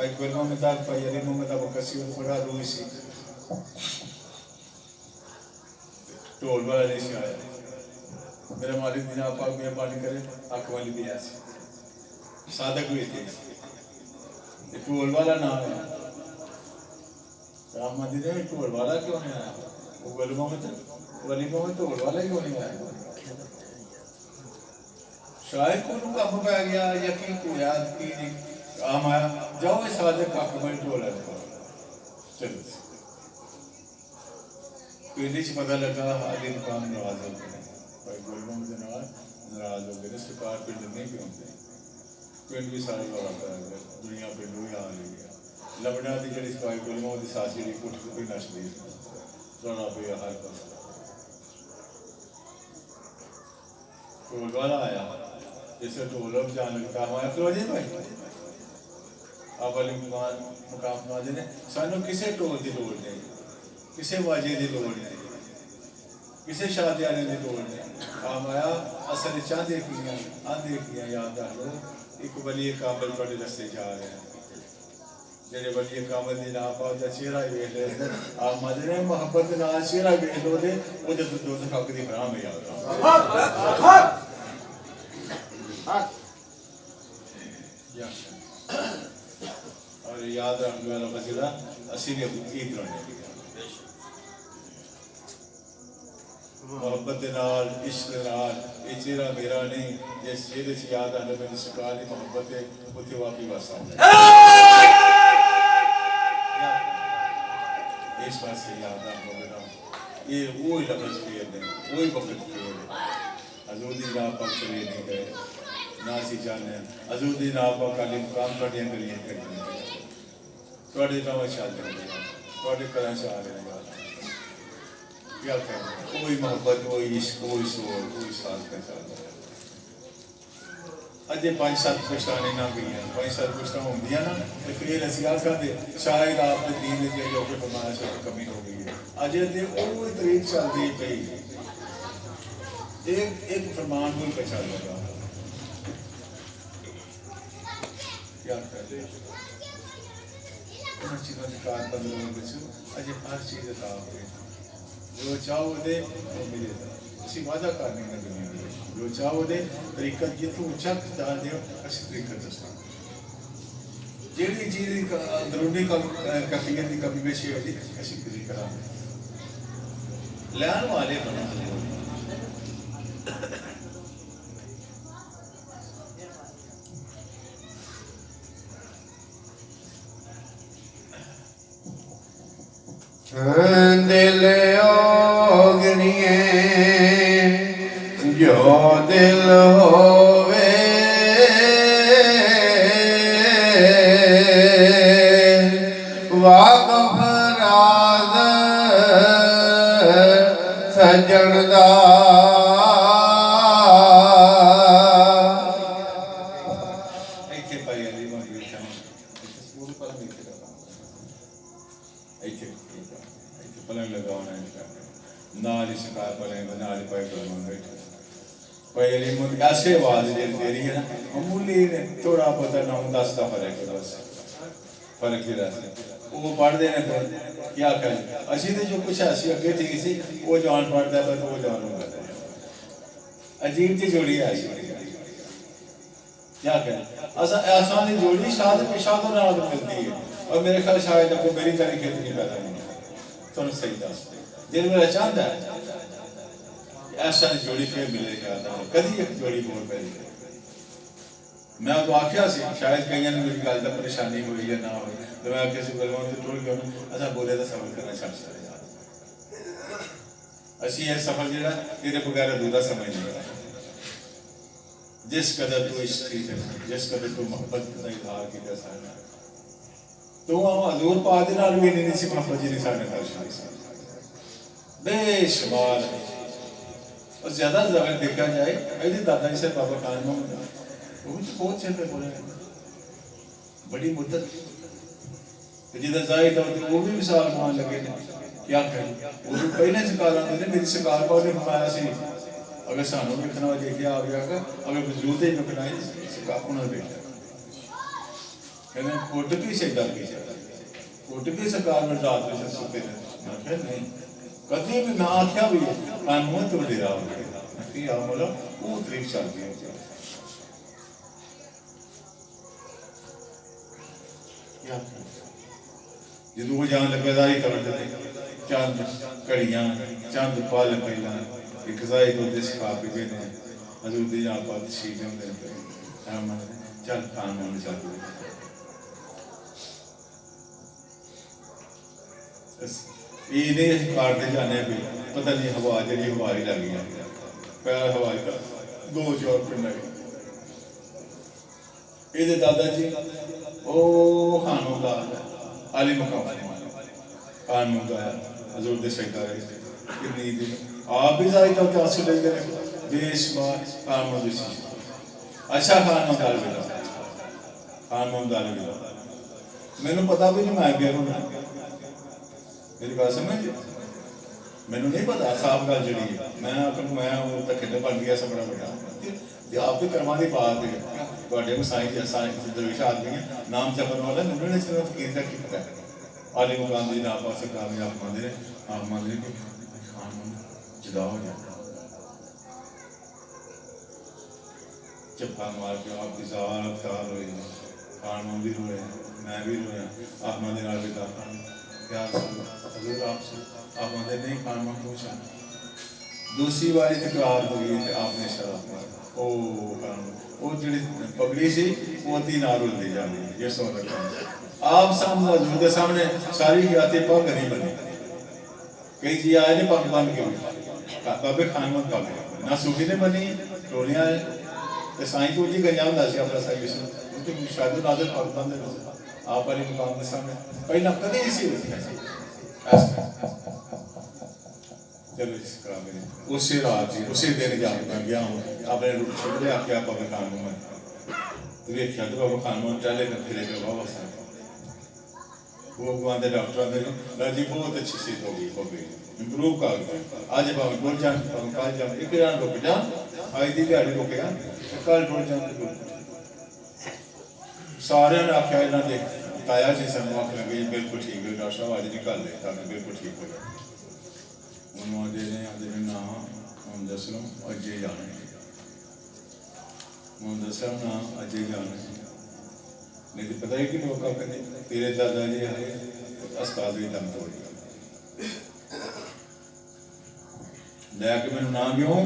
आई कोरमा में दाग पाई अली मोहम्मद अबू कसी और बड़ा रूही सी टोल वाला नहीं से आया मेरा मालिक बिना पाक में पानी करे आँख वाली भी ऐसी साधक हुए थे ये टोल वाला नाम है राम मंदिर में टोल वाला क्यों नहीं आया वो वलीमों में टोल वाला क्यों नहीं आया शायद को काम पे आ गया यकीन को याद की काम आया जाओ इस साधक का कमेंट टोल है चलो पहले से पता लगा आगे काम नाराज हो गए भाई वलीमों में नाराज हो गए सरकार पे नहीं क्यों होते पिंड भी सारे लोग आता है दुनिया पिंड भी आ रही है लबड़ा की जड़ी सफाई गुलमों की सास जी कुछ भी नशदी रोना पे हर पास टोल वाला आया जैसे टोल अब जान लगता हमारा फिरोजी भाई आप वाली मुकाम नवाजे ने सानू किसे टोल की लोड़ नहीं किसे वाजे की लोड़ नहीं किसे शादी आने की लोड़ नहीं काम आया असल चाहते किया आंधे किया याद रख लो एक वली कामल थोड़े रस्ते जा रहे हैं जेडे वली कामल दी ना पाओ दा चेहरा ही वेख ले आप मदने मोहब्बत नाल चेहरा वेख लो दे ओदे तो दो हक दी भरा में याद और याद रखने वाला मसला असी भी ईद रहने मोहब्बत नाल इश्क नाल ये चेहरा मेरा नहीं जिस चेहरे से याद आने मेरी सरकार की मोहब्बत है उसे वापी वासा इस बात से याद आपको मेरा ये वो ही लफ्ज़ फेर है वो ही वक्त फेर है हजूरी ना पाक चले नहीं गए ना सी जाने हजूरी ना पाक काली मुकाम थोड़ियां गलियां करी थोड़े गाँव चाल रहे थोड़े करा से आ रहे क्या कहना कोई मोहब्बत कोई इश्क कोई शोर कोई साथ का चल रहा है अजे 5-7 पुश्ताने ना गई हैं 5-7 पुश्ता होंगी ना तो फिर असी आखा दे शायद आपने दीन के जो कि फरमाया से कमी हो गई है अजे ते वो तरीक चलती पई एक फरमान कोई बचा लेगा क्या कहते हैं चीज़ों की कार बंद बच्चों अजे हर चीज़ था जो चाहो दे वो मिलेगा उसी वादा करने में दुनिया में जो चाहो दे तरीकत जितों ऊंचा जान दियो अच्छी तरीकत दसना जेडी चीज अंदरूनी कैफियत की कमी पेशी होती अच्छी पूरी करा लैन वाले बना दिल औगणिए जो दिल होवे वाकफ राज सजन दा पलंग लगा होना नाल ही शिकार पलंग नाल ही पाई पलंग बैठे पहली मुझे ऐसे आवाज दे रही है ना मामूली थोड़ा पता 9-10 का फर्क है बस फर्क ही रहता वो पढ़ते हैं तो क्या करें असी तो जो कुछ ऐसी अगे ठीक सी वो जान पढ़ता है तो वो जान होता है अजीब सी जोड़ी है क्या करें आसानी जोड़ी शादी पेशा तो ना मिलती है और मेरे ख्याल शायद आपको मेरी तरह खेती नहीं पैदा नहीं तो सही दस दिल मेरा चाहता है ऐसा जोड़ी फिर मिलेगा कभी एक जोड़ी बोल पहली मैं तो आख्या सी शायद कई मेरी गल का परेशानी हुई या ना हुई तो मैं आख्या सी गलवान तो टुर गया अच्छा बोले तो सफर करना छड़ सकते असी ये सफर जरा तेरे बगैर अधूरा समझ नहीं आता जिस कदर तू इश्क थी जिस कदर तू मोहब्बत का इजहार किया सारा तो हजूर पाक दे नाल भी नहीं सी मोहब्बत जी ने साडे नाल बेशुमार और ज्यादा अगर देखा जाए ऐसे दादा जी से बाबा खान मोहम्मद वो भी तो बहुत चल पे बोले बड़ी मुद्दत जिधर जाए तो वो भी मिसाल मान लगे क्या करें वो तो पहले शिकार आते थे मेरी शिकार को ने फरमाया सी अगर सानू देखना हो देखिए आ गया अगर वजूद ही देखना है शिकार उन्होंने देखा कहने कोट भी से डर गई कोट भी शिकार में रात में सुते थे मैं कहा नहीं कभी भी ना आख्या भी कानून तो डेरा हो गया आ बोला वो तरीक चल गया जो वो जान लगेदारी कर चंद घड़ियां चंद पल पहला एक जाए तो देश खा पी गए हजूर दी जान पात शीख होंगे चल कानून चल ये नहीं काटते जाने भी पता नहीं हवा जी हवा ही लग गई पैर हवा का 2-4 पिंड ये दादा जी ओ खानोदार आली मकाम खानोदार हजूर दे शहीदा कितनी दिन आप भी जाए तो क्या सुन ले बेशुमार खानोदार अच्छा खानोदार बेटा खानोदार बेटा मैंने पता भी नहीं मैं गया मेरी बात समझ मैंने नहीं पता साफ गल जी मैं धक्के बन गया सब बड़ा बड़ा आप भी कर्मा की बात है ਤੁਹਾਡੇ ਮਸਾਈ ਦਰਵੇਸ਼ ਆਦਮੀ ਨਾਮ ਜਪਣ ਵਾਲਾ ਮੈਨੂੰ ਨੇ ਸਿਰਫ ਫਕੀਰ ਦਾ ਕੀ ਪਤਾ ਆਲੇ ਮੁਕਾਮ ਦੀ ਨਾ ਪਾਸੇ ਕਾਮਯਾਬ ਮੰਦੇ ਨੇ ਆਪ ਮੰਦੇ ਕਿ ਖਾਨ ਜੁਦਾ ਹੋ ਜਾਂਦਾ ਚੱਪਾ ਮਾਰ ਕੇ ਆਪ ਦੀ ਜ਼ਾਤ ਕਾਲ ਹੋਈ ਖਾਨ ਵੀ ਰੋਏ मैं भी रोया अहमद नाल भी दाखा प्यार से हजूर आपसे अहमद नहीं खान में पूछा दूसरी बारी तकरार हो गई तो आपने शराब ओ खान वो जी पगड़ी सी वो तीन आरुल दी जानी ये सो लगा आप सामने हजूर के सामने सारी जाति पग नहीं बनी कई जी आए ने पग बन के बाबे खान में पग ना सूखी ने बनी टोलियां ते साईं तो जी गया होंदा सी अपना साईं विष्णु तो शायद नादर पग बंद आप वाली मुकाम के सामने पहला कदे इसी ऐसा चलो इसका मेरे उसी रात जी उसी दिन जाके मैं गया हूँ आपने रूट छोड़ दिया आपके आप बाबा खान में तो देखिए तो बाबा खान में चले कर फिरे के बाबा साहब वो गुआंदे डॉक्टर ने जी बहुत अच्छी सीट हो गई इंप्रूव कर गया आज बाबा बोल जान बाबा कल जान एक रात रुक जा आज दी दिहाड़ी रुक गया कल रुक जान सारे ने आख्या इन्होंने देख ताया जी सानू आख लगे बिल्कुल ठीक है डॉक्टर साहब आज निकाल ले ताकि बिल्कुल ठीक हो जाए उन्होंने आदे ना हम दस लो अजे जाने हम दसा ना अजे जाने नहीं तो पता ही कि लोग कहते तेरे दादा जी आए अस्पताल भी दम तोड़ लैके मैंने ना क्यों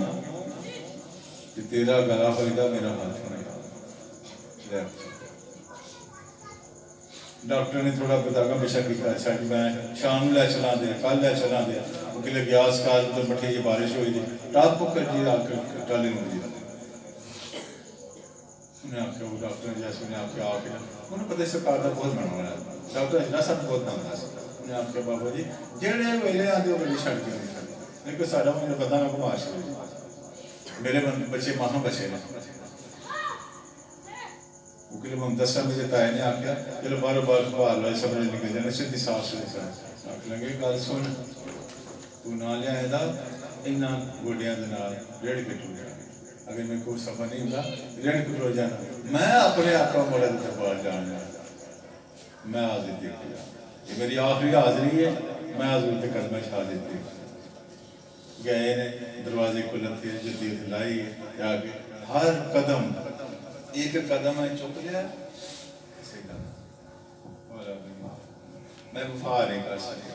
कि तेरा गला फरीदा मेरा हाथ होने डॉक्टर ने थोड़ा पता का पेशा किया अच्छा कि मैं शाम लै चला दे कल लै चला दे वो कि ग्यास काल तो मठे जी बारिश हुई थी टप कटी टाली में जी उन्हें आख्या वो डॉक्टर ने जैसे उन्हें आख्या आके उन्हें पता सरकार का बहुत बना हुआ डॉक्टर इतना सब बहुत बनता उन्हें आख्या बाबा जी जेड़े वेले आते वो गली छड़ के लेकिन साडा मुझे पता ना घुमा मेरे बच्चे महा बचे ने वकील मोहम्मद साहब मुझे ताए ने आख्या चलो बार बार बार सब निकल जाने सीधी साफ सुथरी आख लगे गल सुन तू ना लिया इन्ना गोडियां दे नाल रेड़ के टूट जाना अगर मैं कोई सफर नहीं होगा रेड़ के टूट जाना मैं अपने आका मौला के दरबार जाना मैं हाजिर देखी ये मेरी आखिरी हाजिरी है मैं हजूर के कदम हाजिर देखी गए ने दरवाजे खुले थे जदीद लाई जाके हर कदम एक कदम है चुक लिया किसी का मैं वफा नहीं कर सकता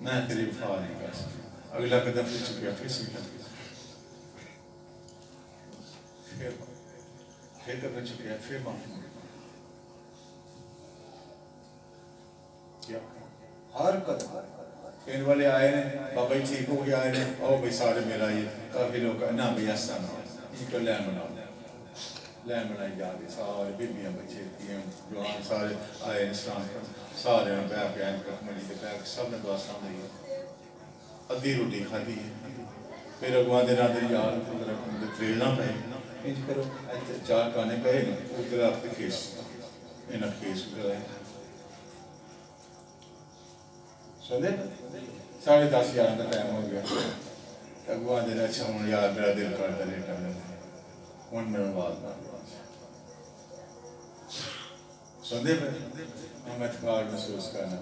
मैं तेरी वफा नहीं कर सकता अगला कदम फिर चुक गया फिर सीखा फिर कदम चुक गया फिर माफी क्या हर कदम इन वाले आए ने बाबा जी ठीक हो गया आए ने ओ भाई सारे मेरा ये काफी लोग ना भी ऐसा ना इनको लैन बनाई जा रही सारे बीबियां बच्चे जवान सारे आए इस्लाम सारे बैठ के मरी के बैठ सब ने दुआ सामने अद्धी रोटी खाधी है फिर अगुआ दिन आदर यार प्रेरणा पे इंज करो चार खाने पे उधर आपके खेस इन्हें खेस सुनते 10:30 का टाइम हो गया अगुआ दिन अच्छा हूँ यार मेरा दिल करता लेटा हूँ मेरा बात सुनते पे मैं थकान महसूस करना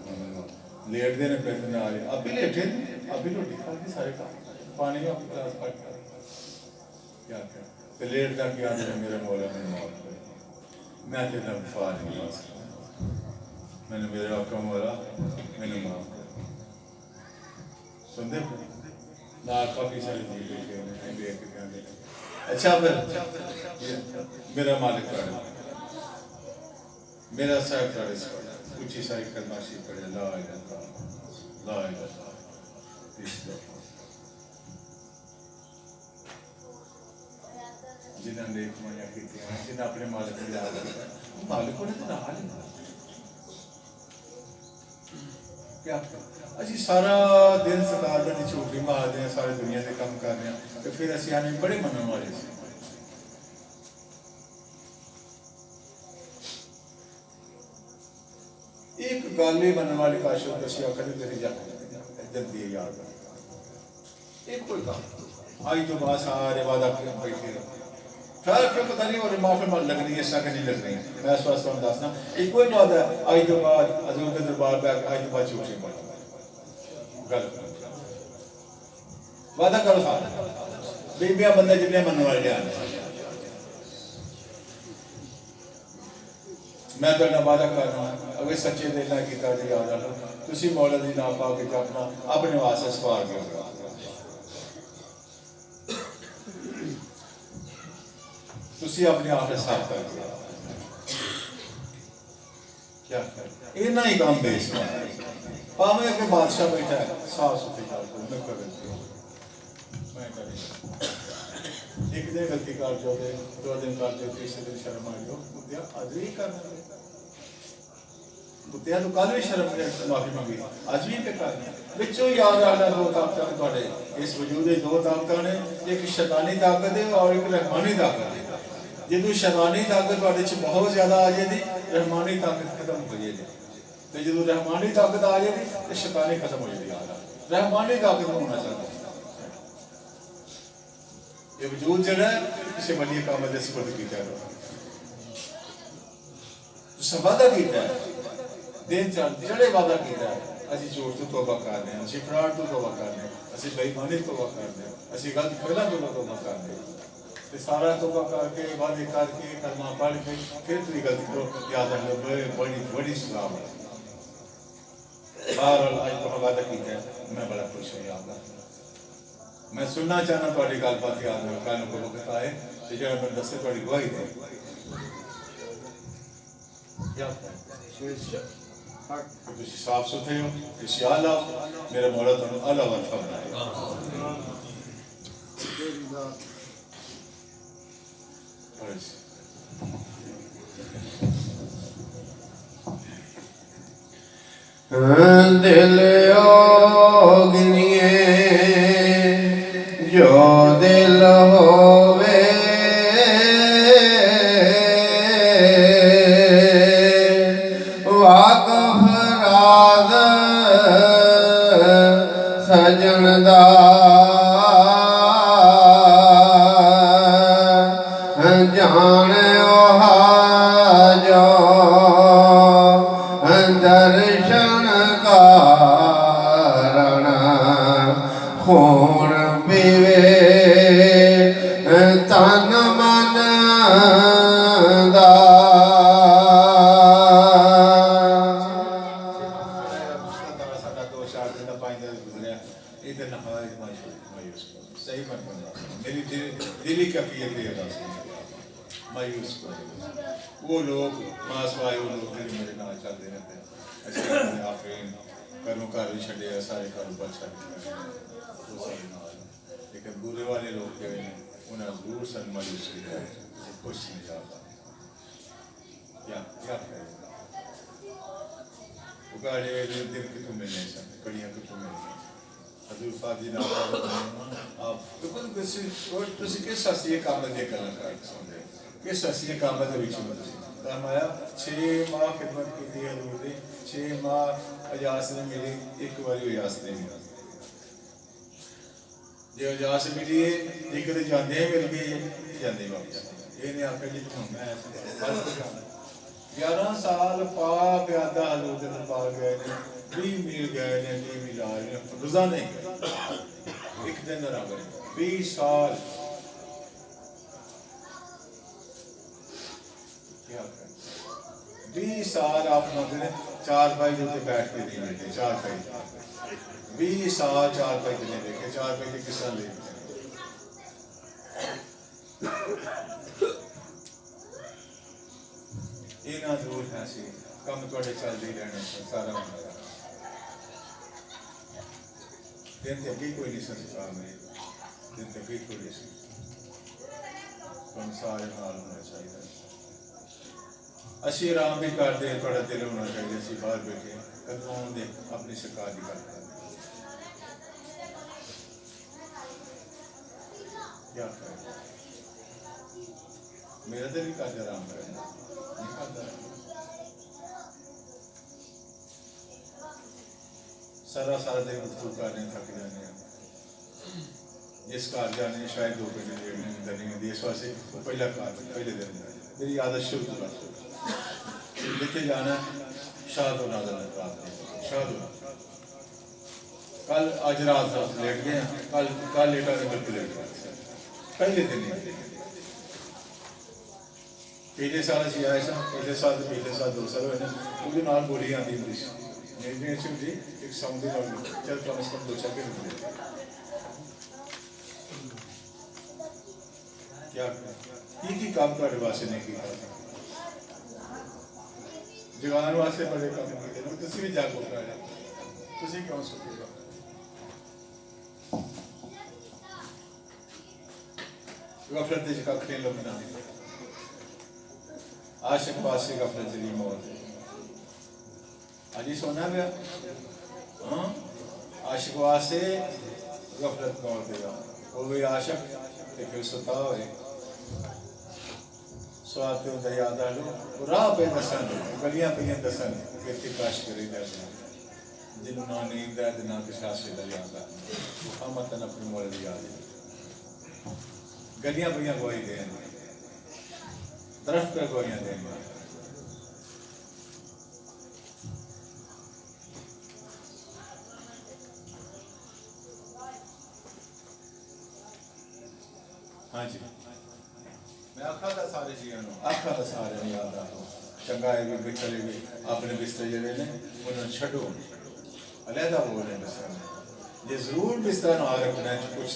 लेट देने पे ना आ रहे अभी लेटे अभी रोटी खा दी सारे काम पानी में अपनी क्लास पढ़ क्या तो लेट तक याद है मेरे मौला में मौत मैं तेरा वफा नहीं ला सकता मैंने मेरे आका मौला मैंने माफ सुनते ना काफी सारी चीज देखे अच्छा फिर मेरा मालिक पढ़े मेरा साहब पढ़े ऊंची सारी कलमाशी पढ़े ला जिन्होंने एक महीना की जिन्हें अपने मालिक को याद रखा मालिक को तो नाल क्या असी सारा दिन सरकार की झूठी मारते हैं सारी दुनिया के काम कर रहे हैं तो फिर असं आने बड़े मनने वाले से एक गल ही मनने वाली काश दसी आखिर तेरी जल्दी याद एक कोई काम आई तो बाद सारे वादा बैठे फिर पता नहीं और माफी लगनी है ऐसा कि नहीं लगनी मैं इस वास्ते दसना एक कोई बात है आई तो बाद हजूर के दरबार पे आई तो बाद झूठी गल वादा करो साथ बीबियां बंदे जिन्ने मनने वाले हैं मैं तो वादा कर रहा हूँ अगर सच्चे दिल ना किया जी याद रखो तुसी मौला दी नाम पा के अपना अपने वास्ते सवार के तुसी अपने आप ने साफ कर दिया क्या इतना ही काम बेस पावे के बादशाह बैठा है साफ सुथरी गल मैं कर मैं करें एक दिन गलती कर जो दे 2 दिन कर जो तीसरे दिन शर्म आ जाओ मुद्दा आज भी करना मुद्दा तो कल भी शर्म माफी मांगी आज भी पे करना बिचो याद रखना 2 ताकतां ਤੁਹਾਡੇ इस वजूद दे 2 ताकतां ने एक शैतानी ताकत है और एक रहमानी ताकत है जो शैतानी ताकत ਤੁਹਾਡੇ ਚ बहुत ज्यादा आ जाती रहमानी ताकत खत्म हो जाएगी तो जो रहमानी ताकत आ जाती तो शैतानी खत्म हो जाती रहमानी ताकत होना चाहिए ये वजूद जड़ा किसी वली काम दे सुपुर्द कीता है तो वादा कीता है दिन चार जड़े वादा कीता है ਅਸੀਂ ਝੂਠ ਤੋਂ ਤੌਬਾ ਕਰਦੇ ਹਾਂ ਅਸੀਂ ਫਰਾਡ ਤੋਂ ਤੌਬਾ ਕਰਦੇ ਹਾਂ ਅਸੀਂ ਬੇਈਮਾਨੀ ਤੋਂ ਤੌਬਾ ਕਰਦੇ ਹਾਂ ਅਸੀਂ ਗਲਤ ਫੈਲਾਂ ਤੋਂ ਤੌਬਾ ਕਰਦੇ ਹਾਂ ਤੇ ਸਾਰਾ ਤੌਬਾ ਕਰਕੇ ਵਾਅਦੇ ਕਰਕੇ ਕਲਮਾ ਪੜ੍ਹ ਕੇ ਫਿਰ ਤੁਸੀਂ ਗਲਤੀ ਕਰੋ ਯਾਦ ਰੱਖ ਲਓ ਬੜੀ ਬੜੀ ਸਲਾਮ ਹੈ बहरहाल आज तो वादा किया मैं बड़ा खुश हूँ आपका मैं सुनना चाहना थोड़ी गलबात याद है कल को वक्त आए तो जो मैं दसे थोड़ी गवाही दे साफ सुथरे हो आला मेरा मौला तुम आला वाल फरमाए दिल ओगनिए जो दिल होवे वाकफ राज तकलीफ ये अरदास मायूस वो लोग मासवाए वो लोग जो मेरे नाल चलते रहते असं आफरीन घरों घर भी छड़े सारे कारोबार छड़ लेकिन बुरे वाले लोग जो उन्हें जरूर सन मायूस किया खुश नहीं जाता क्या क्या उगाड़े दिन कितों मिलने सन कड़ियाँ कितों मिलने हजूर फादी ना आप तो किस हसीए काम दे कलाकार सुनते किस हसीए काम दे विच फरमाया 6 माह खिदमत की थी हजूर दी 6 माह इजाजत नहीं मिली एक बारी इजाजत नहीं मिली जो इजाजत मिली है एक तो जाते मिल गई जाते वापस ये नहीं आखिर जी मैं 11 साल पा प्यादा हजूर दे दरबार गए ने 20 मील गए ने 20 मील आ रहे रोजा नहीं गए एक दिन ना गए 20 साल क्या 20 साल आप मंदिर चार भाई जो बैठ के नहीं बैठे चार भाई 20 साल चार भाई नहीं देखे चार भाई के किस तरह ले ये ना जरूर है सी कम थोड़े चलते ही रहने सारा दिन तक ही कोई नहीं संस्कार में दिन तक ही थोड़ी सी हम सारे हाल होना चाहिए असी आराम भी करते थोड़ा दिल होना चाहिए असी बाहर बैठे कदों दे अपनी सरकार की गल कर क्या करें मेरा दिल भी करता आराम करना नहीं करता सारा सारा दिन गुफ्तगू करने थक जाने जिस घर जाने शायद 2 घंटे देखने नहीं होती इस वास्ते पहला घर पहले दिन मेरी आदत शुरू कर लेके जाना शाद हो नाजर रात शाद हो कल आज रात लेट गए कल लेटा नहीं बिल्कुल लेट गए पहले दिन नहीं पिछले साल असी आए सन पिछले साल 2 साल हुए वो नाल बोली आती हुई मेरी अच्छी होती एक सौंदी चल कम से कम 2 के निकले क्या की काम थोड़े वास्ते नहीं किया जगान वास्ते बड़े काम किए तुम भी जागो तुम क्यों सुखोगा गफलत कख नहीं लभना आशिक पासे गफलत जरी मौत अजी सोना गया हाँ आशिक वास्ते गफलत मौत देगा वो भी आशिक ते फिर सुता होए स्वाते होंदा याद आ लो राह पे दसन गलियां पे दसन कि काश करे दर्द जिन्हों ना नींद दर्द ना किशासे दा याद आ मुहम्मद ने अपने मौला दी याद गलियां पे गवाही देन दरख्त पे गवाहियां देन हाँ जी मैं आखा था सारे जी आखा था सारे याद आ चंगा है भी बिछड़े भी अपने बिस्तर जड़े ने उन्हें छड़ो अलहदा बोले बिस्तर जे जरूर बिस्तर ना रखना है कुछ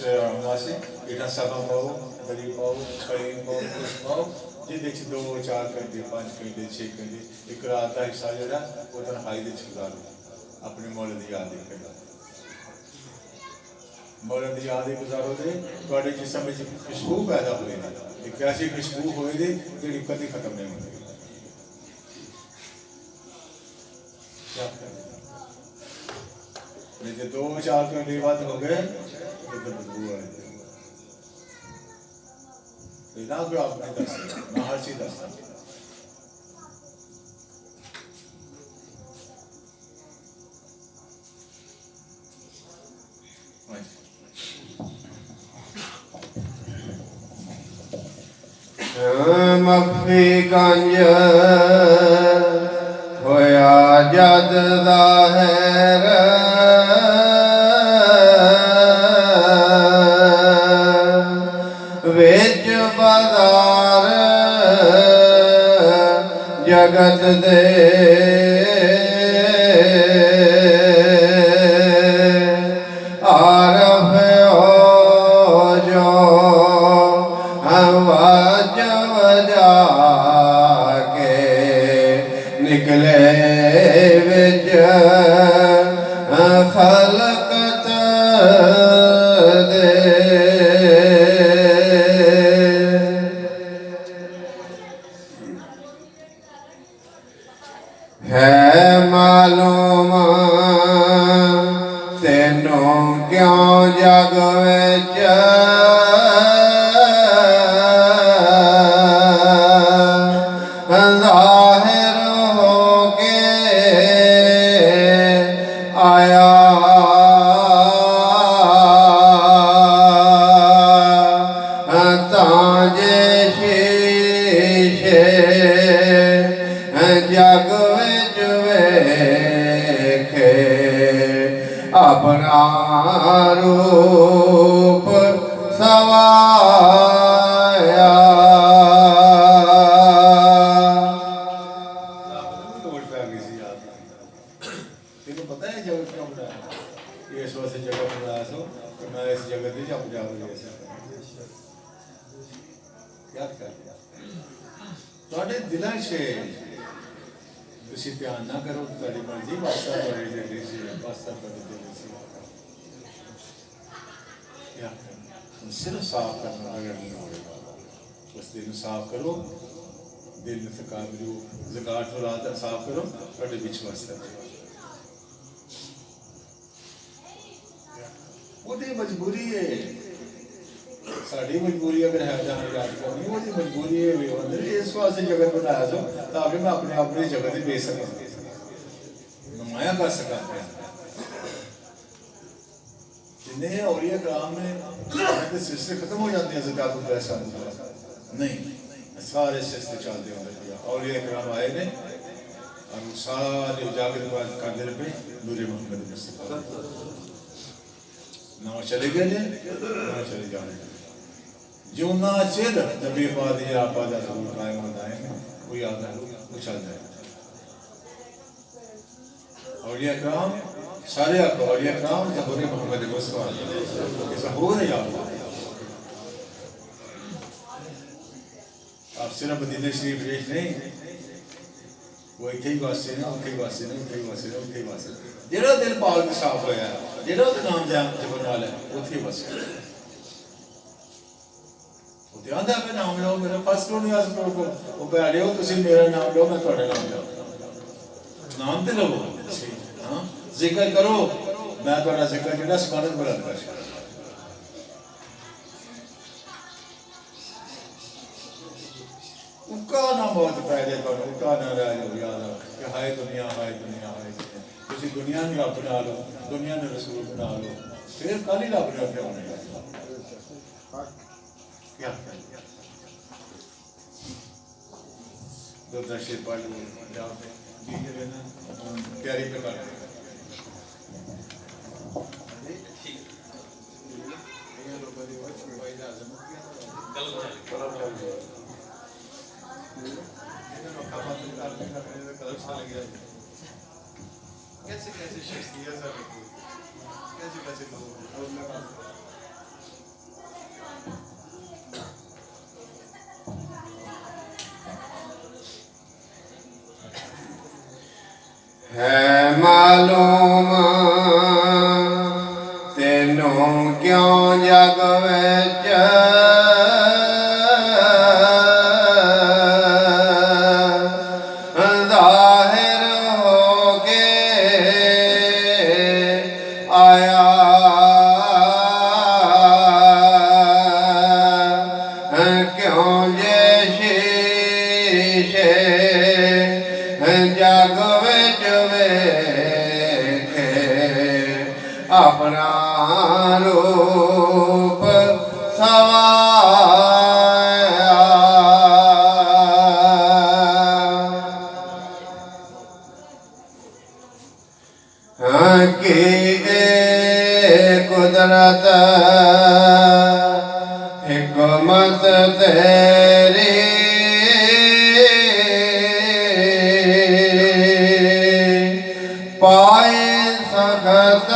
वास्ते इतना सभा पाओ गरीब पाओ करीब पाओ कुछ पाओ जिदे 2 4 घंटे 5 घंटे 6 घंटे एक रात का हिस्सा जरा वो तनखाई दे गुजारो अपने मौले की याद रखेगा मौला की याद गुजारो दे थोड़े जिसम में खुशबू पैदा हुए एक ऐसी खुशबू हुई थी जी कभी खत्म नहीं होती जो 2 4 घंटे बाद हो गए तो बदबू आ ना कोई आप नहीं दस मैं हर चीज दसता मखफी गंज होया जद ज़ाहिर विच बाज़ार जगत दे आरफ हो जो हम विच खलकत दे है मालूम तेनों क्यों जग विच ज़ाहिर होके आया ताजे शीशे जग विच वेखे अपना रूप सवाया लोट पै गई सी याद तेन पता है जगत क्यों बनाया इस वास्ते जगत बनाया सो कि मैं इस जगत में अपने आप ले सकता याद कर लिया ਤੁਹਾਡੇ ਦਿਲਾਂ 'ਚ ਤੁਸੀਂ ਧਿਆਨ ਨਾ ਕਰੋ ਤੁਹਾਡੀ ਮਰਜ਼ੀ ਵਾਸਤਾ ਤੁਹਾਡੇ ਦਿਲ 'ਚ ਵਾਸਤਾ ਤੁਹਾਡੇ ਦਿਲ 'ਚ याद करना सिर्फ साफ करना अगर नहीं होगा बस दिल साफ करो दिल में थकान जो ज़कात और रात साफ करो ਤੁਹਾਡੇ ਵਿੱਚ ਵਾਸਤਾ ਉਹਦੀ ਮਜਬੂਰੀ ਹੈ साड़ी मजबूरी अगर है जहाँ याद करनी वो मजबूरी है इस वास्ते जगत बनाया सो ताकि मैं अपने आप में जगत ही बेच सका नुमाया कर सका जिन्हें औलिया कराम में सिलसिले खत्म हो जाते हैं ज़कात और पैसा नहीं सारे सिलसिले चलते होंगे औलिया कराम आए ने और सारे उजागर करते रहे नूरे मोहम्मद मुस्तफा ना चले गए ना चले जाने जो ना चेद नबी पाद या पाद रसूल कायम होता है कोई आता है वो चल जाए औलिया कराम सारे औलिया कराम ज़हूर मोहम्मद मुस्तफा ज़हूर याद आप सिर्फ मदीना शरीफ देख नहीं वो इतने ही वास्ते ना उतने ही वास्ते ना उतने ही वास्ते ना उतने ही वास्ते जेड़ा दिल पाक साफ होया जेड़ा उहदा नाम जपन वाला है उतने ही वास्ते ध्यान पे नाम लो मेरा फर्स्ट लो नहीं आज को वो बैठे हो तुम मेरा नाम लो मैं थोड़ा नाम लो नाम तो लो हाँ जिक्र करो मैं थोड़ा जिक्र जो सुबहानत बुलंद कर उनका नाम बहुत फायदे करो उनका ना रह जाओ याद कि हाय दुनिया तुम दुनिया में रब बना लो दुनिया में रसूल बना लो फिर कल ही रब ने अपने होने क्या दो दर्शे पढ़ लो तैयारी पे कर कैसे कैसे शख्सियत कैसे कैसे लोग है मालूम तेनों क्यों जग विच ज़ाहिर होके आया क्यों जे शीशे जग विच वेखे अपना रूप सवाया की कुदरत हिकमत तेरी पाए सखत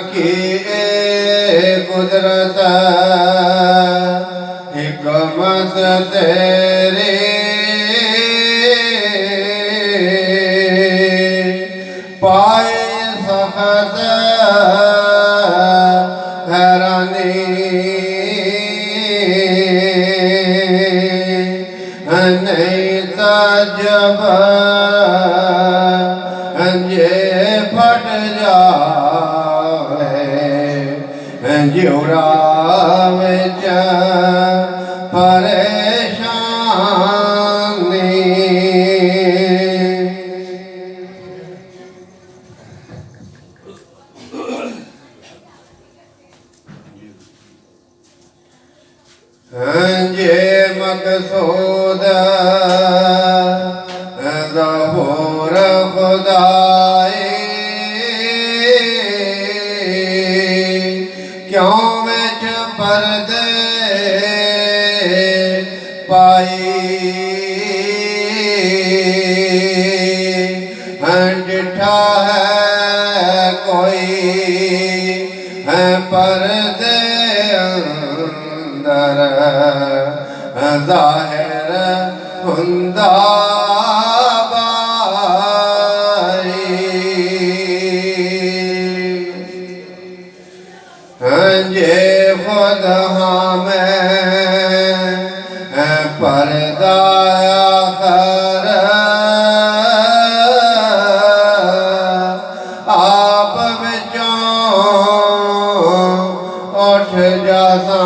की कुदरत हिकमत तेरी पाए सखत हैरानी नहीं तजब जे फट जावे जिउरा विच जे मकसूद ज़हूर खुदाई क्यों विच पर्दे पाई डिठा है कोई है पर्दे अंदर ज़ाहिर हुंदा जे खुद हमें पर्दा आखर आप विचों उठ जासा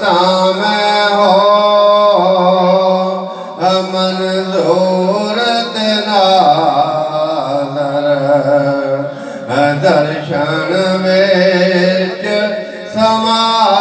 तामें हो मंजूर दर्शन विच समासा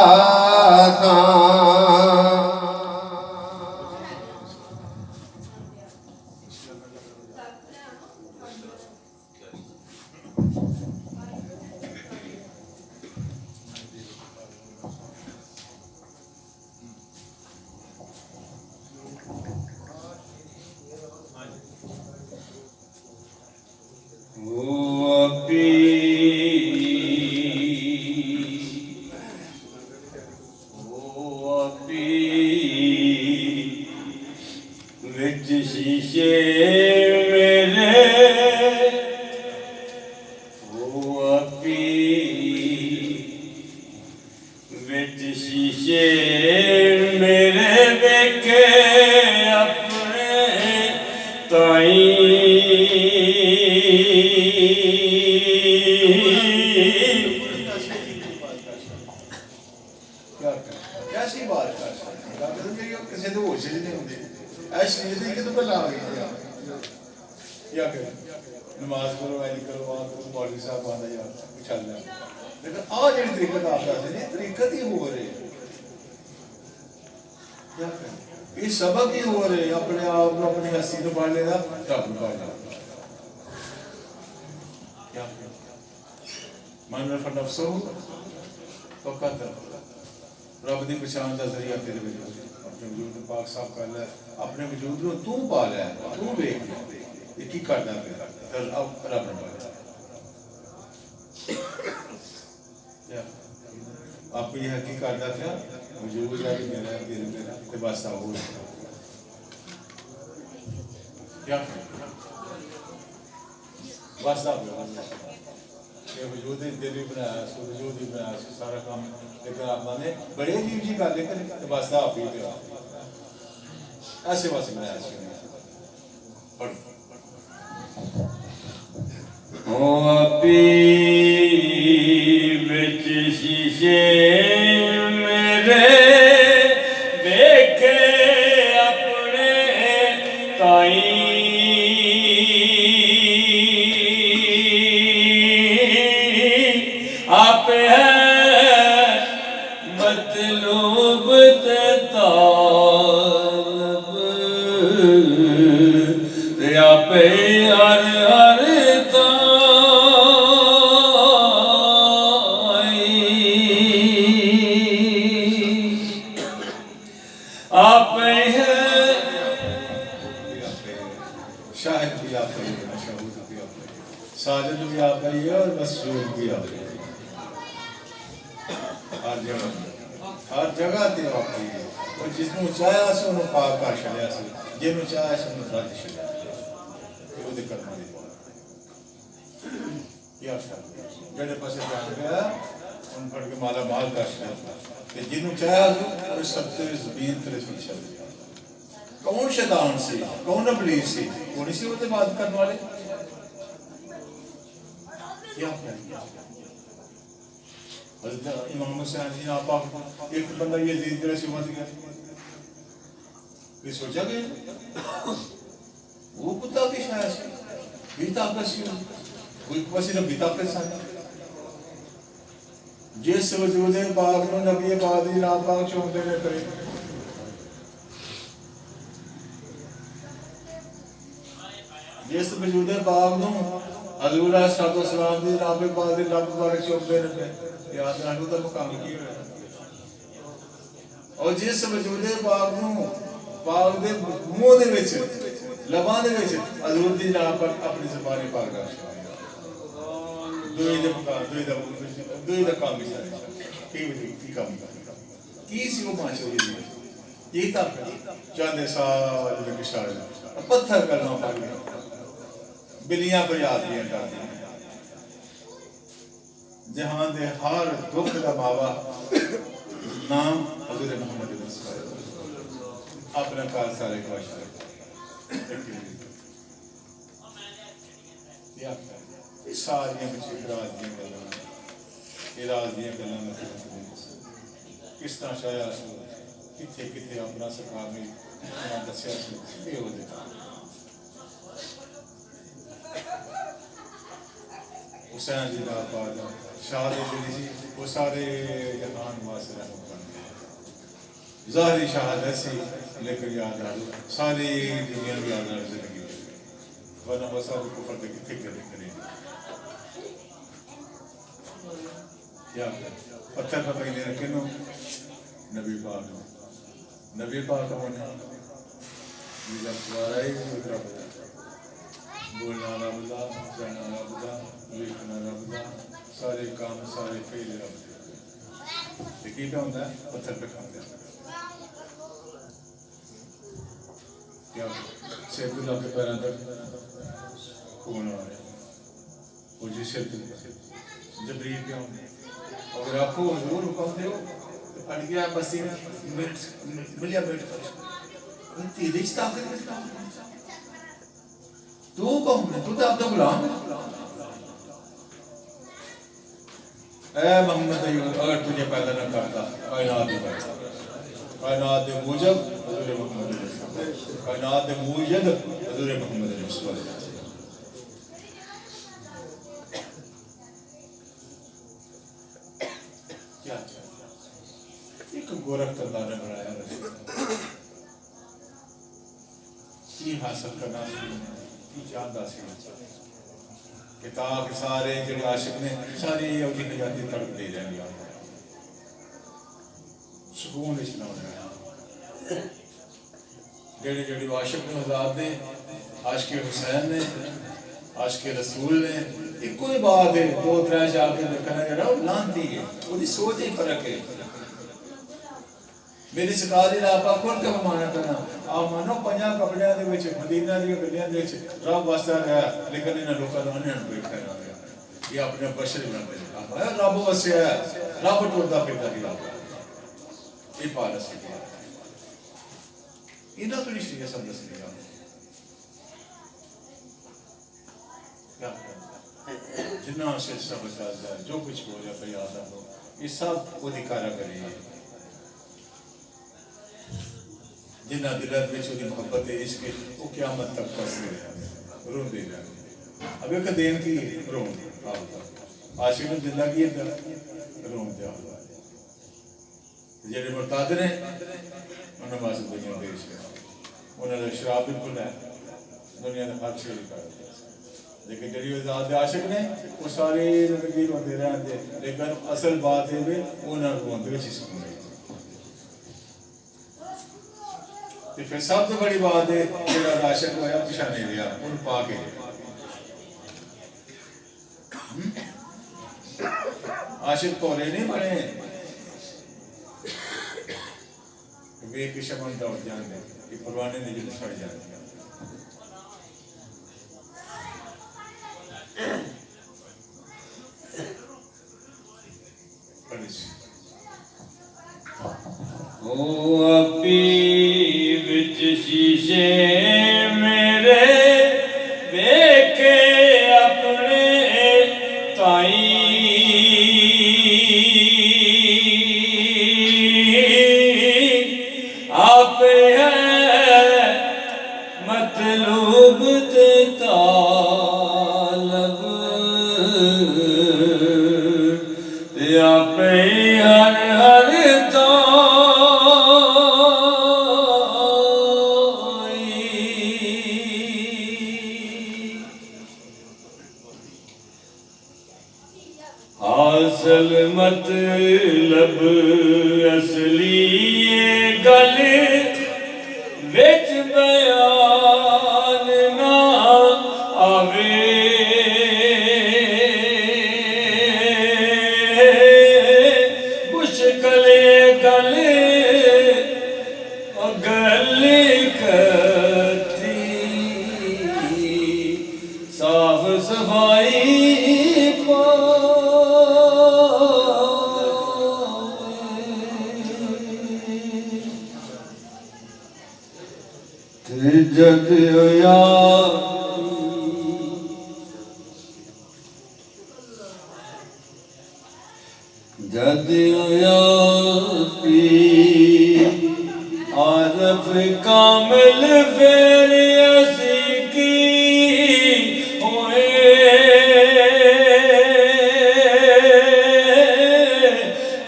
विच शीशे मेरे अपी विच शीशे मेरे देखे अपने ताई कैसी बात कर किसी तो होश ही नहीं होती ऐसी नहीं कि तो पहला आ गई क्या कर नमाज करो ऐ करो वहाँ करो मौलवी साहब आना यार चल रहा लेकिन आज जी तरीकत आप दस नहीं तरीकत ही हो रही क्या कर ये सबक ही हो रहे अपने आप को अपनी हस्ती को पढ़ लेना रब को पढ़ लेना क्या मन रफ नफ्सो तो कदर रब की पहचान का जरिया तेरे वजूद अपने वजूद पाक साफ कर ले अपने वजूद को तू पा ले तू देख ये की करदा है अब रब ने क्या आप ये की करदा था वजूद है कि मेरा तेरे मेरा ते बस हो क्या बस आप ये वजूद ही तेरी बनाया सो वजूद ही बनाया सो सारा काम लेकिन आपने ने बड़े अजीब जी गल लेकिन बस आप ही पे ऐसे बस बनाया सो ओ अपी विच शीशे मेरे देखे अपने ताई आप है मतलूब तालब आप हर हर आप है शाहिद भी आप ही है मशहूर भी आप ही साजिद भी आप ही है और मशहूर भी आप ही जगह ते वाकई है और जिसनों चाहा से उन्होंने पाक कर छड़िया से जिन्होंने चाहा से उन्होंने रद्द छड़िया ये वो कर्मा दी क्या जड़े पासे जान गया उन फट के माला माल कर छड़िया कि जिन्होंने चाहा से उस सबसे ज़मीन तेरे फिर छड़ दिया कौन शैतान से कौन इब्लीस से कौन इसी होते बात करने वाले क्या इमाम हुसैन जी आपा एक बंदा ये जीत जरा से मत गया ये सोचा कि वो कुत्ता की शायद बीता कसी कोई वसी न बीता के साथ जिस वजूद पाक नु नबी पाक दी नाम पाक चोंदे ने करे जिस वजूद पाक नु हजूर सलाम दी नाम पाक दी लब पाक चोंदे ने याद रानू का मुकाम की और जिस वजूद पाक नु पाक दे मुंह दे विच लबां दे विच हजूर दी नाम पर अपनी ज़बान पाक कर दुई दे मुकाम दुई दा काम की काम की सी वो मां चोरी ये तक चांदे साल में किशार पत्थर करना पड़ गया बिल्लियां पर याद दिया कर दी जहां दे हर दुख का मावा नाम हजूर मोहम्मद अपना कार सारे सारिया किस तरह शाया किथे किथे अपना सरकार ने दसिया हुसैन जी का पाद शहादत जी वो सारे जहान वास्ते रहमत ज़ाहिरी शहादत से लेकर याद आ सारी दुनिया की याद आ जिंदगी वरना वो सारे कुफर के किथे करे क्या पत्थर पर पहले रखे नो नबी पाक होने जब द्वारा ही रब बोलना रबदा जाना रबदा लिखना रबदा सारे काम सारे फेल रबदा लेकिन क्या होता है पत्थर पे खाते हैं क्या सैफुल्लाह के पैरों तक खून आ रहा है वो जिसे जबरील क्या होंगे अगर आपको जरूर हुक्म दे तो अड़ गया बसी मिलिया बैठ कर तेरे ताकत तू कौन है? तू तो आपका गुलाम है। ऐ मोहम्मद अगर तुझे पैदा न करता कायनात के मूजब हज़ूर मोहम्मद कायनात के मूजब हज़ूर मोहम्मद क्या एक गोरख अल्लाह ने बनाया की हासिल करना किताब सारे जो आशिक ने सारी उनकी निजाती तड़प दे रहे सुकून जेड़े जेड़े आशिक ने आजाद ने आशिक हुसैन ने आशिक रसूल ने एको ही बात है दो त्रै जाके देखना जरा लांती है उसकी सोच ही फर्क है मेरी सरकार ने आपा खुद का माना करना आप मानो पंजा कपड़िया दे विच मदीना दी गलियां दे विच रब वास्ता गया लेकिन इन लोगों ने उन्हें बैठा रहा ये अपने बशर बनते हैं रब वसिया रब टोटदा फिरदा ही रब ये पालस है इना तो नहीं सीरियस समझ लिया क्या जिन्ना सिलसिला बचा जाए जो कुछ हो जाए याद आ ये सब वो दिखारा करिए जिन्ना दिलत में छोटी मोहब्बत है इसके वो क़यामत तक फंसते रहे रोंदे रहे अब एक दिन की रोन आशिक ने जिंदा की रोन दिया जेडे मुर्ताद ने उन्होंने वास्ते दुनिया पेश किया उन्होंने शराब बिल्कुल है दुनिया ने हर चीज कर लेकिन जेडी आजाद आशिक ने वो सारे जिंदगी रोंदे रहते लेकिन असल बात है वे उन्होंने रोंदे विच सुकून तो फिर सबसे बड़ी बात है जो आशिक होया पिछा नहीं रहा उन पा के आशिक कोरे नहीं बने ਵੇਖ ਕੇ ਸ਼ਮਨ ਦੌੜ ਜਾਂਦੇ ਕਿ ਪੁਰਾਣੇ ਦੇ ਜਿਹੜੇ ਸੜ ਜਾਂਦੇ ओ अपी विच शीशे मेरे वेखे अपने ताई आप है मतलूब ते तालब ते आप हर हर हासिल मतलब असली ये गल विच बयान ना आवे मुश्किल गल गल करती साफ सफाई जद होया जद होया पी आरफ कामिल फिर ऐसी की होए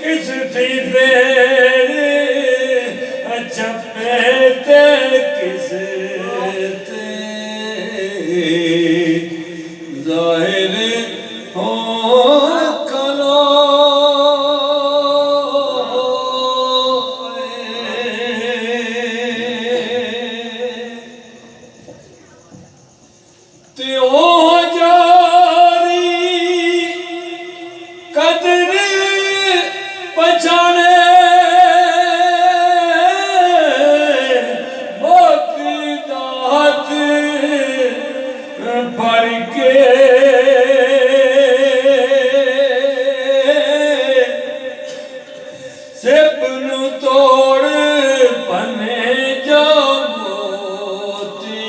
किस थी फिर चप्पे ते किस जाहिर हो कलो ते ओ जारी कदर पछाने भर के सिप नू तोड़ पने जो मोती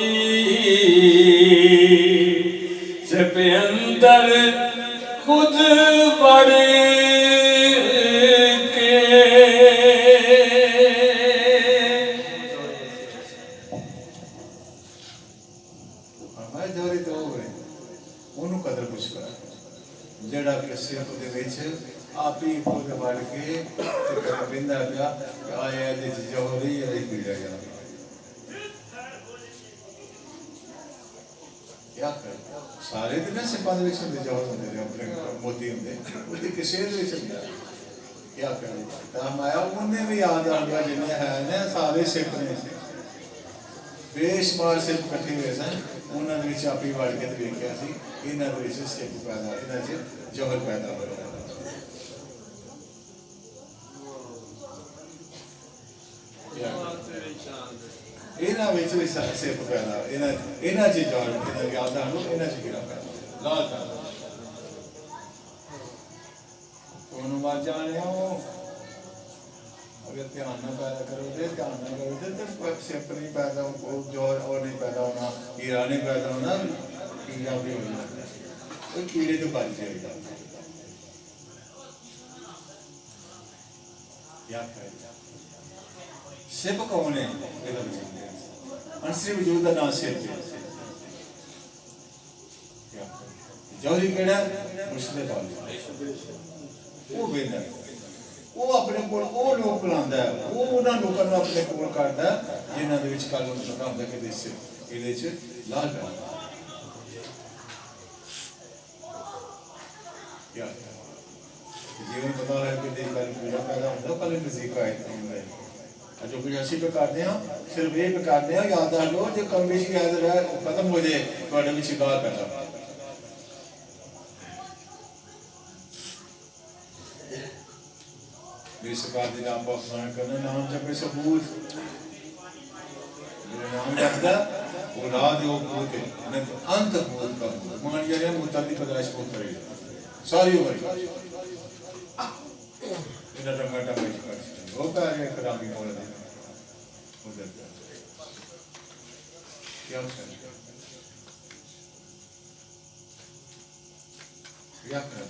सिप अंदर खुद बढ़ के जोरी तो होवे ਉਹਨੂੰ ਕਦਰ ਕੁਛ ਕਰ ਜਿਹੜਾ ਕਿ ਸਿਰਫ ਦੇ ਵਿੱਚ ਆਪ ਹੀ ਖੁਦ ਵੜ ਕੇ ਤੇ ਕਰ ਬਿੰਦਾ ਪਿਆ ਕਿ ਆਇਆ ਦੇ ਜੋਰੀ ਇਹ ਪੀੜਾ ਗਿਆ ਕਿਆ ਕਰ ਸਾਰੇ ਦੇ ਨਾ ਸਿਪਾਂ ਦੇ ਵਿੱਚ ਹੁੰਦੇ ਜੋਰ ਹੁੰਦੇ ਨੇ ਆਪਣੇ ਮੋਤੀ ਹੁੰਦੇ ਉਹਦੇ ਕਿਸੇ ਦੇ ਵਿੱਚ ਹੁੰਦਾ ਕਿਆ ਕਰੇ ਤਾਂ ਮਾਇਆ ਉਹਨੇ ਵੀ ਯਾਦ ਆ ਗਿਆ ਜਿੰਨੇ ਹੈ ਨੇ ਸਾਰੇ ਸਿਪ ਨੇ ਬੇਸ਼ਮਾਰ ਸਿਪ ਇਕੱਠੇ ਹੋਏ ਸਨ ਉਹਨਾਂ ਦੇ ਵਿੱਚ ਆਪੀ ਵੜ ਕੇ ਤੇ ਵੇਖਿਆ ਸੀ ਇਹਨਾਂ ਦੇ ਵਿੱਚ ਸਿਪ ਪੈਦਾ ਇਹਨਾਂ 'ਚ ਜੋਹਰ ਪੈਦਾ ਹੋਇਆ ਇਹਨਾਂ ਵਿੱਚ ਵੀ ਸਿਪ ਪੈਦਾ ਇਹਨਾਂ 'ਚ ਜੋਹਰ ਇਹਨਾਂ ਯਾਦਾਂ ਨੂੰ ਇਹਨਾਂ 'ਚ ਗਿਰਾ ਪੈਦਾ ਲਾਲ ਪੈਦਾ ਉਹਨੂੰ ਮਾਰ ਜਾਣਿਓ अगर ध्यान न पैदा करोगे ध्यान न करोगे तो सिप नहीं पैदा हो जोर और नहीं पैदा होना कीड़ा नहीं पैदा होना कीड़ा भी हो जाता है तो कीड़े तो बच जाएगा क्या करेगा सिप कौन है अंसरी वजूद का नाम सिप जोरी केड़ा मुश्किल वो बेंदा ਉਹ ਆਪਣੇ ਕੋਲ ਉਹ ਲੋਕ ਬੁਲਾਉਂਦਾ ਹੈ ਉਹ ਉਹਨਾਂ ਲੋਕਾਂ ਨੂੰ ਆਪਣੇ ਕੋਲ ਕਰਦਾ ਜਿਨ੍ਹਾਂ ਦੇ ਵਿੱਚ ਕੱਲ ਨੂੰ ਪਤਾ ਹੁੰਦਾ ਕਿ ਇਹਦੇ 'ਚ ਲਾਲ ਪੈਦਾ ਕਿਆ ਜਿਵੇਂ ਪਤਾ ਹੈ ਕਿ ਦੇ ਕੱਲ ਪੀੜਾ ਪੈਦਾ ਹੁੰਦਾ ਕੱਲ ਨਜ਼ਦੀਕ ਆਏ ਹੁੰਦਾ ਹੈ जो कुछ ਅਸੀਂ ਕਰਦੇ ਹਾਂ ਸਿਰਫ ਇਹ ਕਰਦੇ ਹਾਂ ਯਾਦ ਆ ਲੋ ਜੇ ਕਮ ਵਿੱਚ ਯਾਦ ਰਹੇ ਖਤਮ ਹੋ ਜਾਏ ਤੁਹਾਡੇ ਵਿੱਚ ਗਾਲ ਪੈਦਾ बेसकार दिन आप अपमान करना नाम जपे सबूत जो नाम जपता वो रात योग भूत है न तो अंत भूत का भूत मान लिया मुताबिक पैदाइश भूत करेगा सारी उम्र इन रंगा टंगा कर वो कार्य करामी बोल दे उधर क्या कर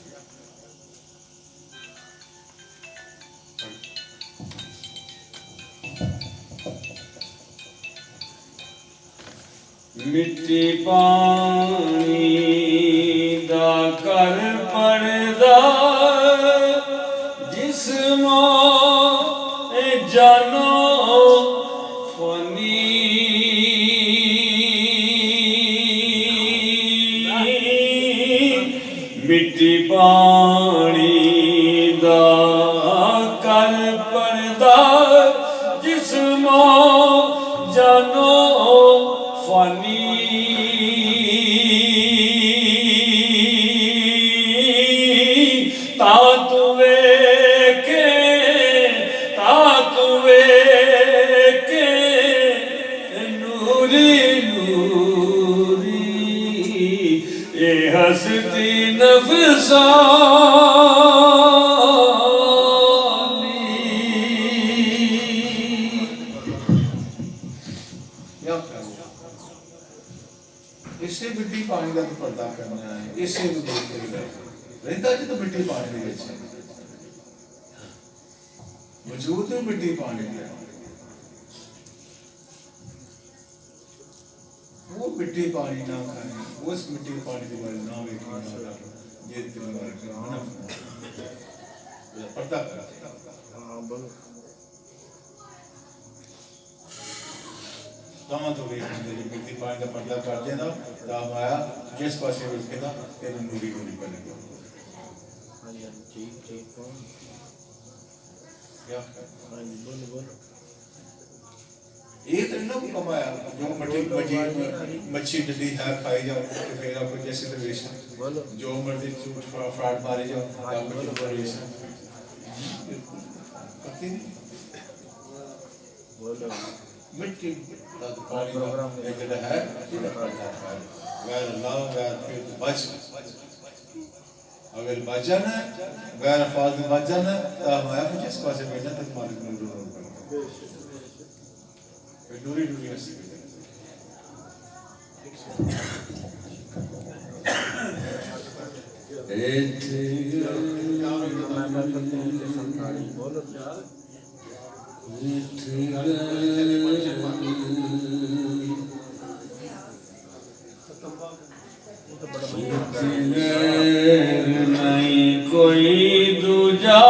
मिट्टी पानी दा कर पर्दा जिस्मो जानो फनी मिट्टी पानी दा कर पर्दा जिस्मो जानो फनी तातुवे के नूरी नूरी ये हस्ती इससे मिट्टी पानी का तो पर्दा करना है इससे भी देख के रहता जी तो मिट्टी पानी के वजूद में मिट्टी पानी है वो मिट्टी पानी ना खाए उस मिट्टी पानी के बारे ना देखना ये पर्दा करता ਤਾਂ ਤੋਂ ਵੇਖ ਹੁੰਦੇ ਜੀ ਮਿੱਟੀ ਪਾਣੀ ਦਾ ਪਰਦਾ ਕਰ ਦੇਣਾ ਤਾਂ ਆਇਆ ਜਿਸ ਪਾਸੇ ਵੇਖੇਦਾ ਤੈਨੂੰ ਨੂਰੀ ਨੂਰੀ ਬਣੇਗਾ ਹਾਂਜੀ ਠੀਕ ਠੀਕ क्या ये तो ना कमाया जो मट्टी मच्छी डली है खाई जाओ फिर आपको जैसे तो वेश जो मर्जी झूठ फ्रॉड मारे जाओ आपको वेश करती नहीं बोलो मिट्टी का पानी का एक जगह है ये पड़ता है वैर अल्लाह वैर फिर बच अगर बचन है वैर फालतू बचन है तो हमारा कुछ इस पासे भेजना तो मालिक ने दूर करो फिर दूरी दूरी ऐसे नहीं कोई दूजा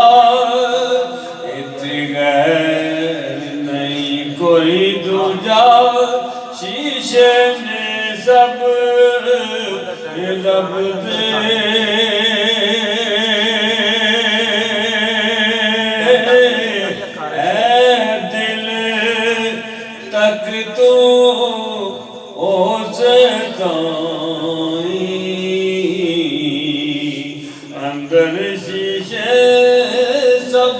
इतगैर नहीं कोई दूजा शीशे में सब लब दे दिल तक तो ओ अंदर शीशे सब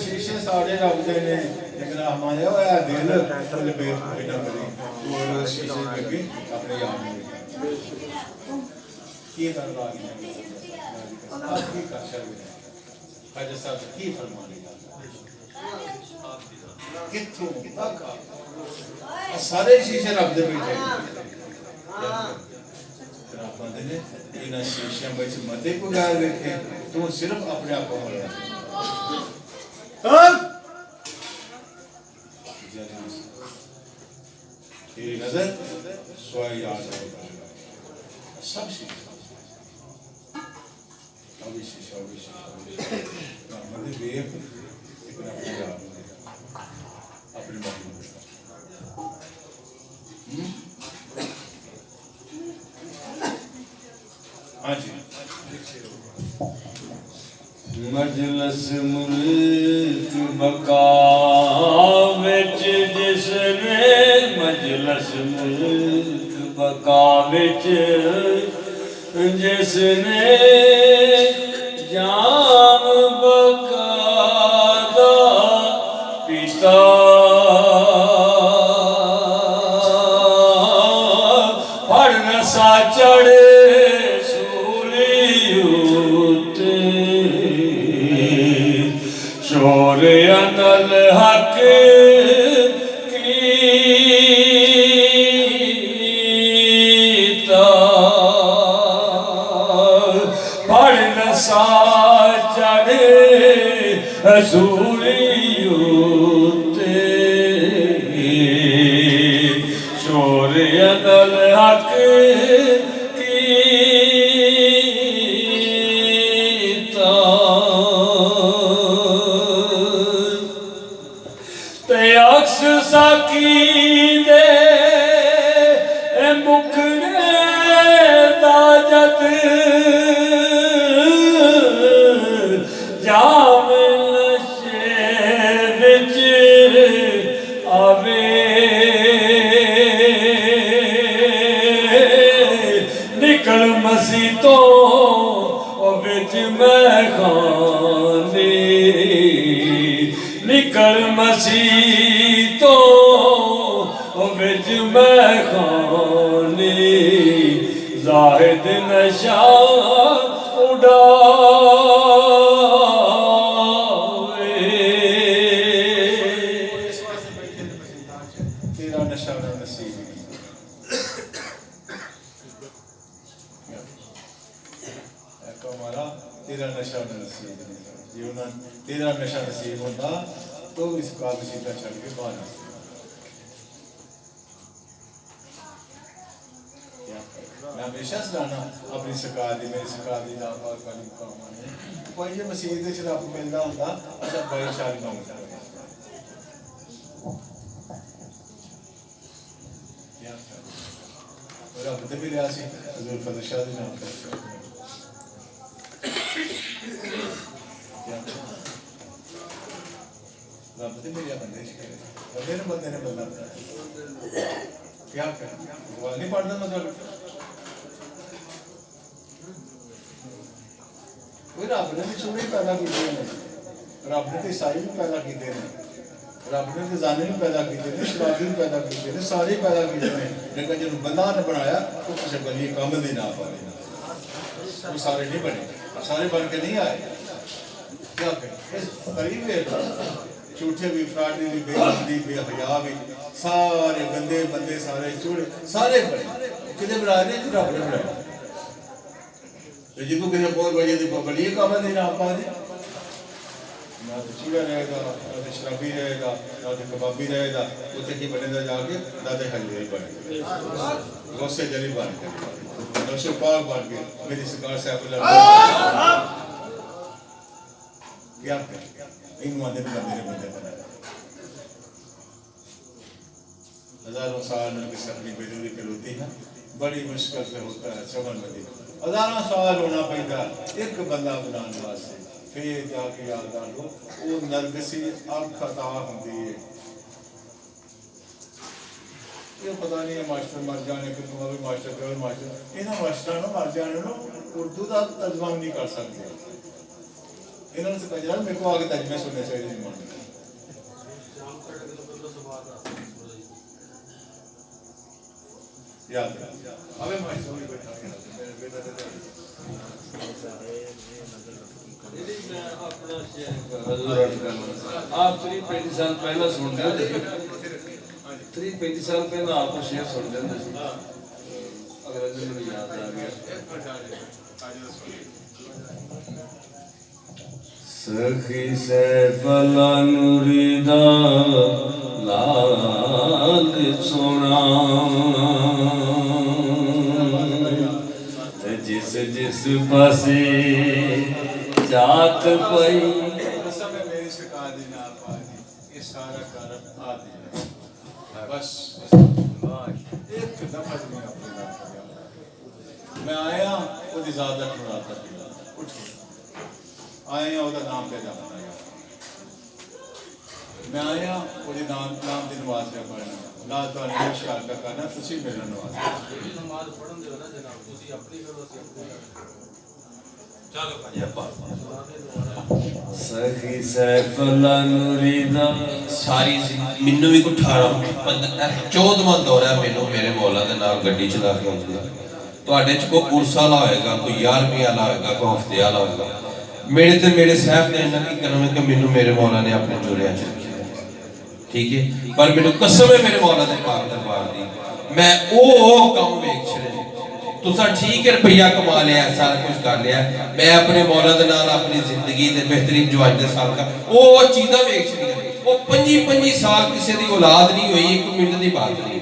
शीशे सारे रब दे ने लेकिन हमारे होया दिल दिल बेवकूफी ना करी और शीशे में भी अपने याद में की दरबार में आप की कर सकते हाजी साहब की फरमाने किथों तक सारे शीशे रब दे बैठे बंदे ने इन शीशियां ਵਿੱਚ ਮਤੇ ਕੋ ਗਾਲ ਵੇਖੇ ਤੂੰ ਸਿਰਫ ਆਪਣੇ ਆਪ ਨੂੰ ਮਿਲਿਆ तेरी नजर सोए याद होगा सब शीशा अभी शीशा मतलब वेख लेकिन अपने याद अपने बारे में हाँ जी मजलस मुल्क बका विच जिसने मजलस मुल्क बका विच जिसने बकादा पिता फड़ नशा चढ़े शोर अनल हक कीता फड़ नशा चढ़े रसूलियोते शोर अनल हक साकी दे मुखड़े दाजत जाम नशे विच आवे निकल मसी तो विच मैं खाने निकल मसी तो विच मैं खाने जाहिद नशा उड़ावे तेरा नशा ना नसीब हमारा तेरा नशा ना नसीब जी तेरा नशा नसीब होता तो इस काबसीता चढ़ के बाहर मैं हमेशा सलाना अपनी सरकार दी मेरी सरकार दी नाम पाक वाली मुकाम ने कोई ये मसीह दे च रब मिलदा हुंदा अच्छा बड़ी सारी मंगदा रब ते भी रहा सी हजूर फजल शाह दी नाम पर रब ते मेरी बंदिश करे बंदे ने बंदा क्या कर वो नहीं पढ़ना मतलब कोई रब ने चूड़े पैदा किए हैं रब ने ईसाई भी पैदा किए हैं रब ने जाने भी पैदा किए हैं शराबी भी पैदा किए हैं सारे पैदा किए हैं लेकिन जो बंदा ने बनाया वो किसी बली काम नहीं ना पाए वो सारे नहीं बने सारे बन के नहीं आए क्या करें करीब है झूठे भी फ्राडी भी बेईमानी भी हया भी सारे गंदे बंदे सारे चूड़े सारे बने कितने बना रहे रब ने बनाया तो जिनको किसी बहुत बड़ी बड़ी काम नहीं ना पा दे ना तो चूड़ा रहेगा ना तो शराबी रहेगा ना तो कबाबी रहेगा उसे की बनेगा जाके ना तो हलवाई बनेगा गौसे जली बन के नौशे पाक बन के मेरी सरकार से आप क्या इन वादे में मेरे बंदे बना हजारों साल उनकी अपनी बेदूरी खलोती है बड़ी मुश्किल से होता है चमन बदी हजारों साल होना पैदा एक बंदा बनाने वास्ते फिर जाके याद आ लो वो नरगसी अब खता होती है ये पता नहीं है मास्टर मर जाने के तुम अभी मास्टर करो मास्टर इन्हें मास्टर ना मर जाने लो उर्दू का तर्जमा नहीं कर सकते इन्होंने से कहा मेरे को आगे तर्जमे सुनने चाहिए मान याद अबे मास्टर भी बैठा है बेटा आप 30-35 साल पहला सुनते हो 30-35 साल पहला आपको शेयर सुनते थे अगर मुझे याद आ गया सखी से फला नुरीदा लाल सोना जिस जिस पासे जात पई समय मेरी सरकार दी ना पादी ये सारा कारण आदि बस एक दफा नहीं अपने नाम किया मैं आया वो ज़्यादा खुराता उठ आया ਉਹਦਾ नाम पैदा बनाया मैं आया वो नाम दी नमाज का पढ़ना ना तो निशान का करना तुसी मेरा नमाज नमाज पढ़न दे ना जनाब तुसी अपनी करो सी अपनी सखी सैफुल्ला नूरीदा सारी ਮੈਨੂੰ ਵੀ ਕੋਈ 14ਵਾਂ ਦੌਰ ਹੈ ਮੈਨੂੰ ਮੇਰੇ ਮੌਲਾ ਦੇ ਨਾਲ ਗੱਡੀ ਚਲਾ ਕੇ ਆਉਂਦੀ ਹੈ। ਤੁਹਾਡੇ ਚ ਕੋਈ ਉਰਸ ਵਾਲਾ ਹੋਏਗਾ, ਕੋਈ 11ਵੀਂ ਵਾਲਾ ਹੋਏਗਾ, ਕੋਈ ਹਫਤੇ ਵਾਲਾ ਹੋਏਗਾ। ਮੇਰੇ ਤੇ ਮੇਰੇ ਸਾਹਿਬ ਨੇ ਇਹਨਾਂ ਕੀ ਕਰਮ ਹੈ ਕਿ ਮੈਨੂੰ ਮੇਰੇ ਮੌਲਾ ਨੇ ਆਪਣੇ ਜੋੜਿਆਂ ਚ ਰੱਖਿਆ, ਠੀਕ ਹੈ। ਪਰ ਮੈਨੂੰ ਕਸਮ ਹੈ ਮੇਰੇ ਮੌਲਾ ਦੇ ਪਾਕ ਦਰਬਾਰ ਦੀ, ਮੈਂ ਉਹ ਕੰਮ ਵੇਖ ਛੜੇ। तुसा ठीक है रुपया कमा लिया, सारा कुछ कर लिया, मैं अपने मौला दे नाल अपनी जिंदगी दे बेहतरीन जवान दे साल का वो चीज़ां वेख छड़ियां। वो 25 साल किसी दी औलाद नहीं हुई, एक मिनट दी बात नहीं।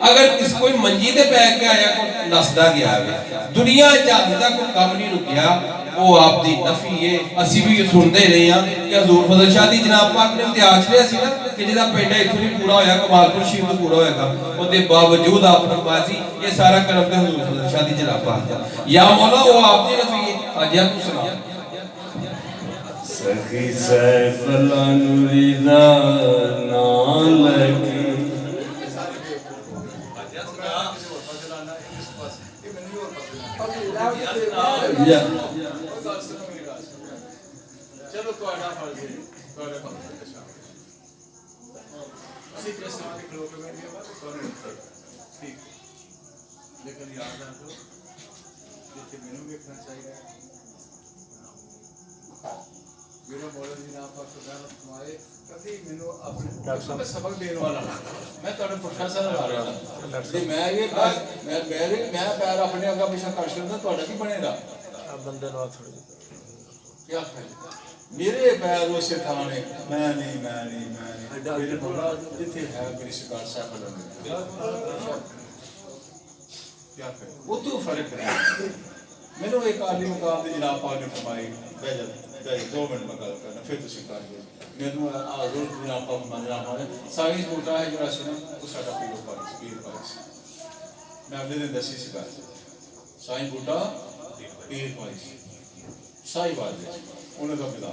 अगर किस कोई मंजी ते पै के आया, कोई नसदा गया वे दुनिया चाहता कोई काम नहीं रुकिया, वो आपकी नफी है। असी भी सुनते रहे हैं कि हजूर फजल शाह दी जनाब पाक ने इम्तियाज लिया सी ना कि जिहदा पिंड इत्थों नहीं पूरा होया, कमालपुर शरीफ तो पूरा होएगा, उसके बावजूद आप फरमाया सी ये सारा करम ते हजूर फजल शाह दी जनाब पाक दा। या मौला वो आपकी नफी है। अज तू सुना सखी सैफुल्ला नूरीदा नाम लेके चलो ਤੁਹਾਡਾ ਫਰਜ਼ ਹੈ, ਤੁਹਾਡੇ ਫਰਜ਼ ਅਸੀਂ ਕਿਸ ਤਰ੍ਹਾਂ ਦੇ ਖਲੋਕ ਮੈਂ ਇਹ ਬਾਤ ਤੁਹਾਨੂੰ ਠੀਕ, ਲੇਕਿਨ ਯਾਦ ਰੱਖੋ ਜਿੱਥੇ ਮੈਨੂੰ ਵੇਖਣਾ ਚਾਹੀਦਾ ਹੈ मेरा मौला जी नाम पर खुदा ने फरमाए कभी मैंने अपने डॉक्टर साहब सबक देने वाला मैं तो प्रोफेसर आ रहा हूं कि मैं ये मैं पैर अपने आगे पीछे कर सकता तो की बनेगा बंदे लो थोड़ी क्या करे मेरे पैर उस थाने मैं नहीं मेरे मौला जिथे है मेरी सरकार साहब क्या करे वो तो फर्क है मैंने एक आली मुकाम दे जनाब पाक ने फरमाई बह जा 2 मिनट में गल करना फिर तुम कर दो मैनू आजो जनाब मंजना है साइंस बूटा है जो ना वो साडा पीर पाइस मैं अगले दिन दसी सी गल साइंस बूटा पीर पाइस साई बात है उन्होंने का बिला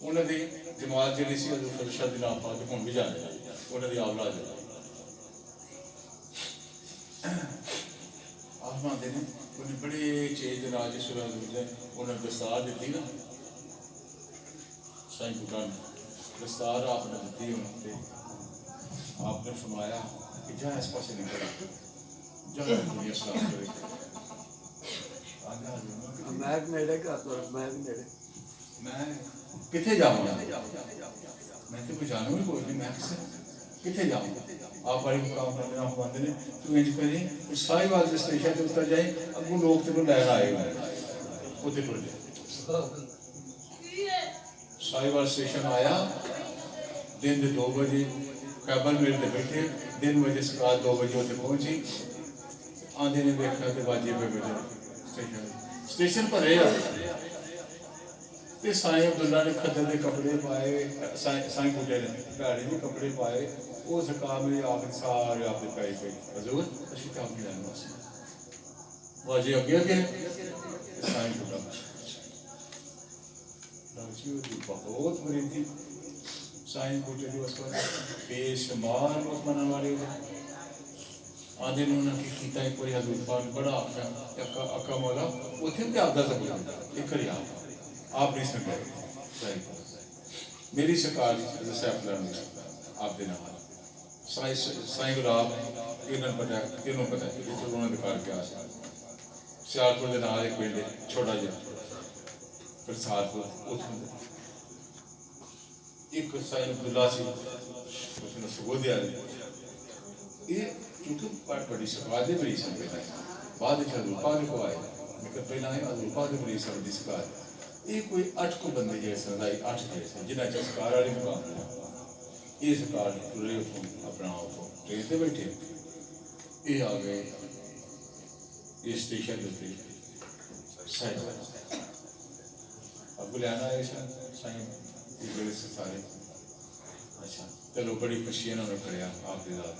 उन्होंने जमात जी सी हजूर फजल शाह दी नाम पाक हुण भी जाने उन्होंने औलाद आसमान दे ने उन्हें बड़े चेज दे नाल जिस वेले उन्हें दस्तार दी ना साईं बुढ़ा ने दस्तार आपने दी उन्हें आपने फरमाया कि जा इस पासे निकल जा दुनिया सलाम करे मैं नेड़े का तो मैं भी नेड़े मैं किथे जाऊंगा मैं तो कोई जानू ही कोई नहीं मैं किथे जाऊंगा आप बड़े मुकाम पर ना बंदे ने तू इंज करी साहिवाल दे स्टेशन ते उतर जाए अगू लोग तेरे लैन आएगा उते टुर जाए साहिवाल स्टेशन आया दिन दे 2 बजे कैबल मेरे ते बैठे दिन बजे सकाल 2 बजे उते पहुंची आंधे ने देखा ते बाजे पे बैठे स्टेशन पर है ते साईं अब्दुल्ला ने खद्दर दे कपड़े पाए साईं बुड्ढे ने गाड़ी दे कपड़े पाए वो ज़का मेरी आप सारे आपने पाई पे हजूर अच्छी काम किया है बस वाजे अगे के साईं बुड्ढा राजी होती बहुत बड़ी थी साईं बुड्ढे की उसको बेशुमार लोग मनाने वाले आधे ने उन्होंने किया एक बार हजूर पाक बड़ा अक्का मौला उथे भी आपदा जरूर एक करी आप नहीं सकते मेरी सरकार जैसे आप लड़ नहीं सकता आप देना साईं गुलाब इन्होंने पता है उन्होंने कर के आ सियालपुर के नाल एक पिंड छोटा जिहा प्रसादपुर उत्थों एक साईं अब्दुल्ला सी उसने सगोदिया ये क्योंकि बड़ी सरकार दे बड़ी संगत है बाद में हजूर पाक को आए लेकिन पहला है हजूर पाक दे बड़ी संगत दी सरकार ये कोई 8 को बंदे जैसे 8 जैसे जिन्हें सरकार वाली मुकाम ये सरकार पूरे अपना ट्रेन से बैठे ये आ गए ये स्टेशन अब बुलाना है साईं बड़े से सारे अच्छा चलो बड़ी खुशी है उन्होंने खड़िया आपके साथ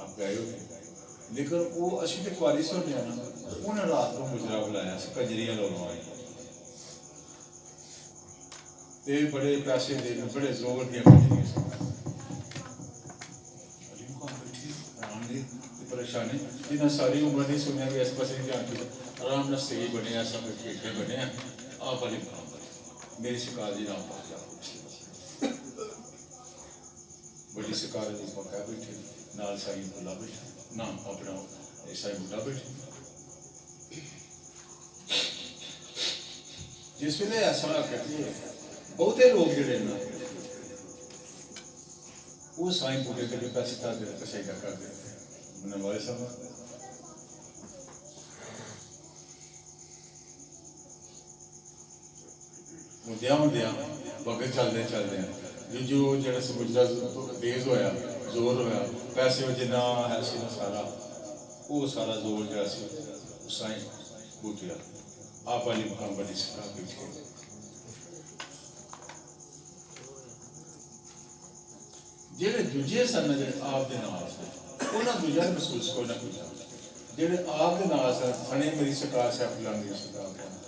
आप गए हो लेकिन वो अच्छी तो क्वालिस हो गया ना उन्हें रात को मुजरा बुलाया कजरिया लोग आए ते बड़े पैसे दे बड़े जोर दिया परेशानी जिन्हें सारी उम्र नहीं सुनिया कि इस पास नहीं जाती आराम नाल सही बने सब ठेठे बने आप वाली मेरी सरकार जी नाम पा जाओ बड़ी सरकार जी मौका बैठे नाल साईं बुला बैठे ना अपना साईं बुला बैठे जिस वेले ऐसा कहती है बहुते लोग जिहड़े ना वो साईं बुले के पैसे का कसाईदा करते मैंने वाले समय मुद्दिया वक्त चलते जो जरा समुद्रा तेज होया जोर होया पैसे जिन्ना है सारा वो सारा जोर जरा साईं बूटिया आप वाली मुकाम बड़ी सरकार पीछे जेडे दूजे सन जो आप दे नाल उन्होंने दूजा महसूस कोई ना किया जेडे आप दे नाल सने मेरी सरकार से फलानी सरकार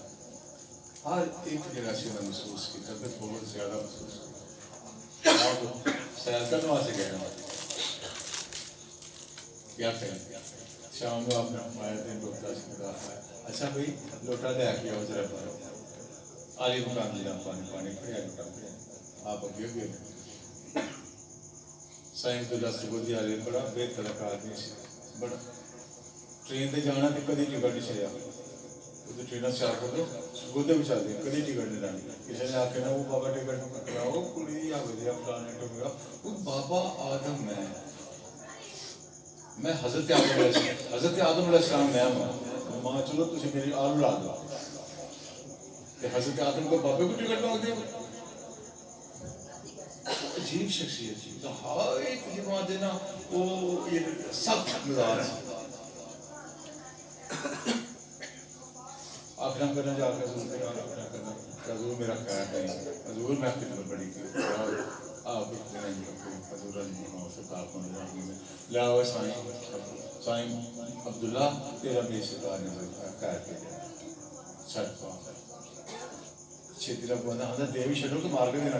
हर एक जगह से महसूस किया बहुत ज्यादा महसूस आप सैर करने वास्ते गए क्या करें शाम को अपना माया दिन लोटा अच्छा भाई लोटा ले आके आओ जरा आली मुकाम जी पानी पानी खड़े लोटा आप अगे गए साईं अब्दुल्ला सुगोदी आले बड़ा बेतरक आदमी बड़ा ट्रेन से जाना तो कभी टिकट नहीं छड़िया उधर ट्रेन चार करो गोदे में चलते कभी टिकट नहीं लानी किसी ने आके ना वो बाबा टिकट कराओ कुड़ी या वजिया फलाने टुकड़ा वो बाबा आदम मैं हजरत आदम अलैहिस्सलाम मैं मां चलो तुम मेरी औलाद हो हजरत आदम को बाबे को टिकट मांगते हो अजीब शख्सियत थी तो हर एक जमा देना वो ये सख्त मिजाज अपना करना जाकर अपना करना हजूर मेरा ख्याल है हजूर मैं खिदमत बड़ी की आप हजूर लाओ साईं अब्दुल्ला तेरा मेरी सरकार ने ख्याल किया छठ छेती का बोलना आंदा देवी छड़ो तो मार के देना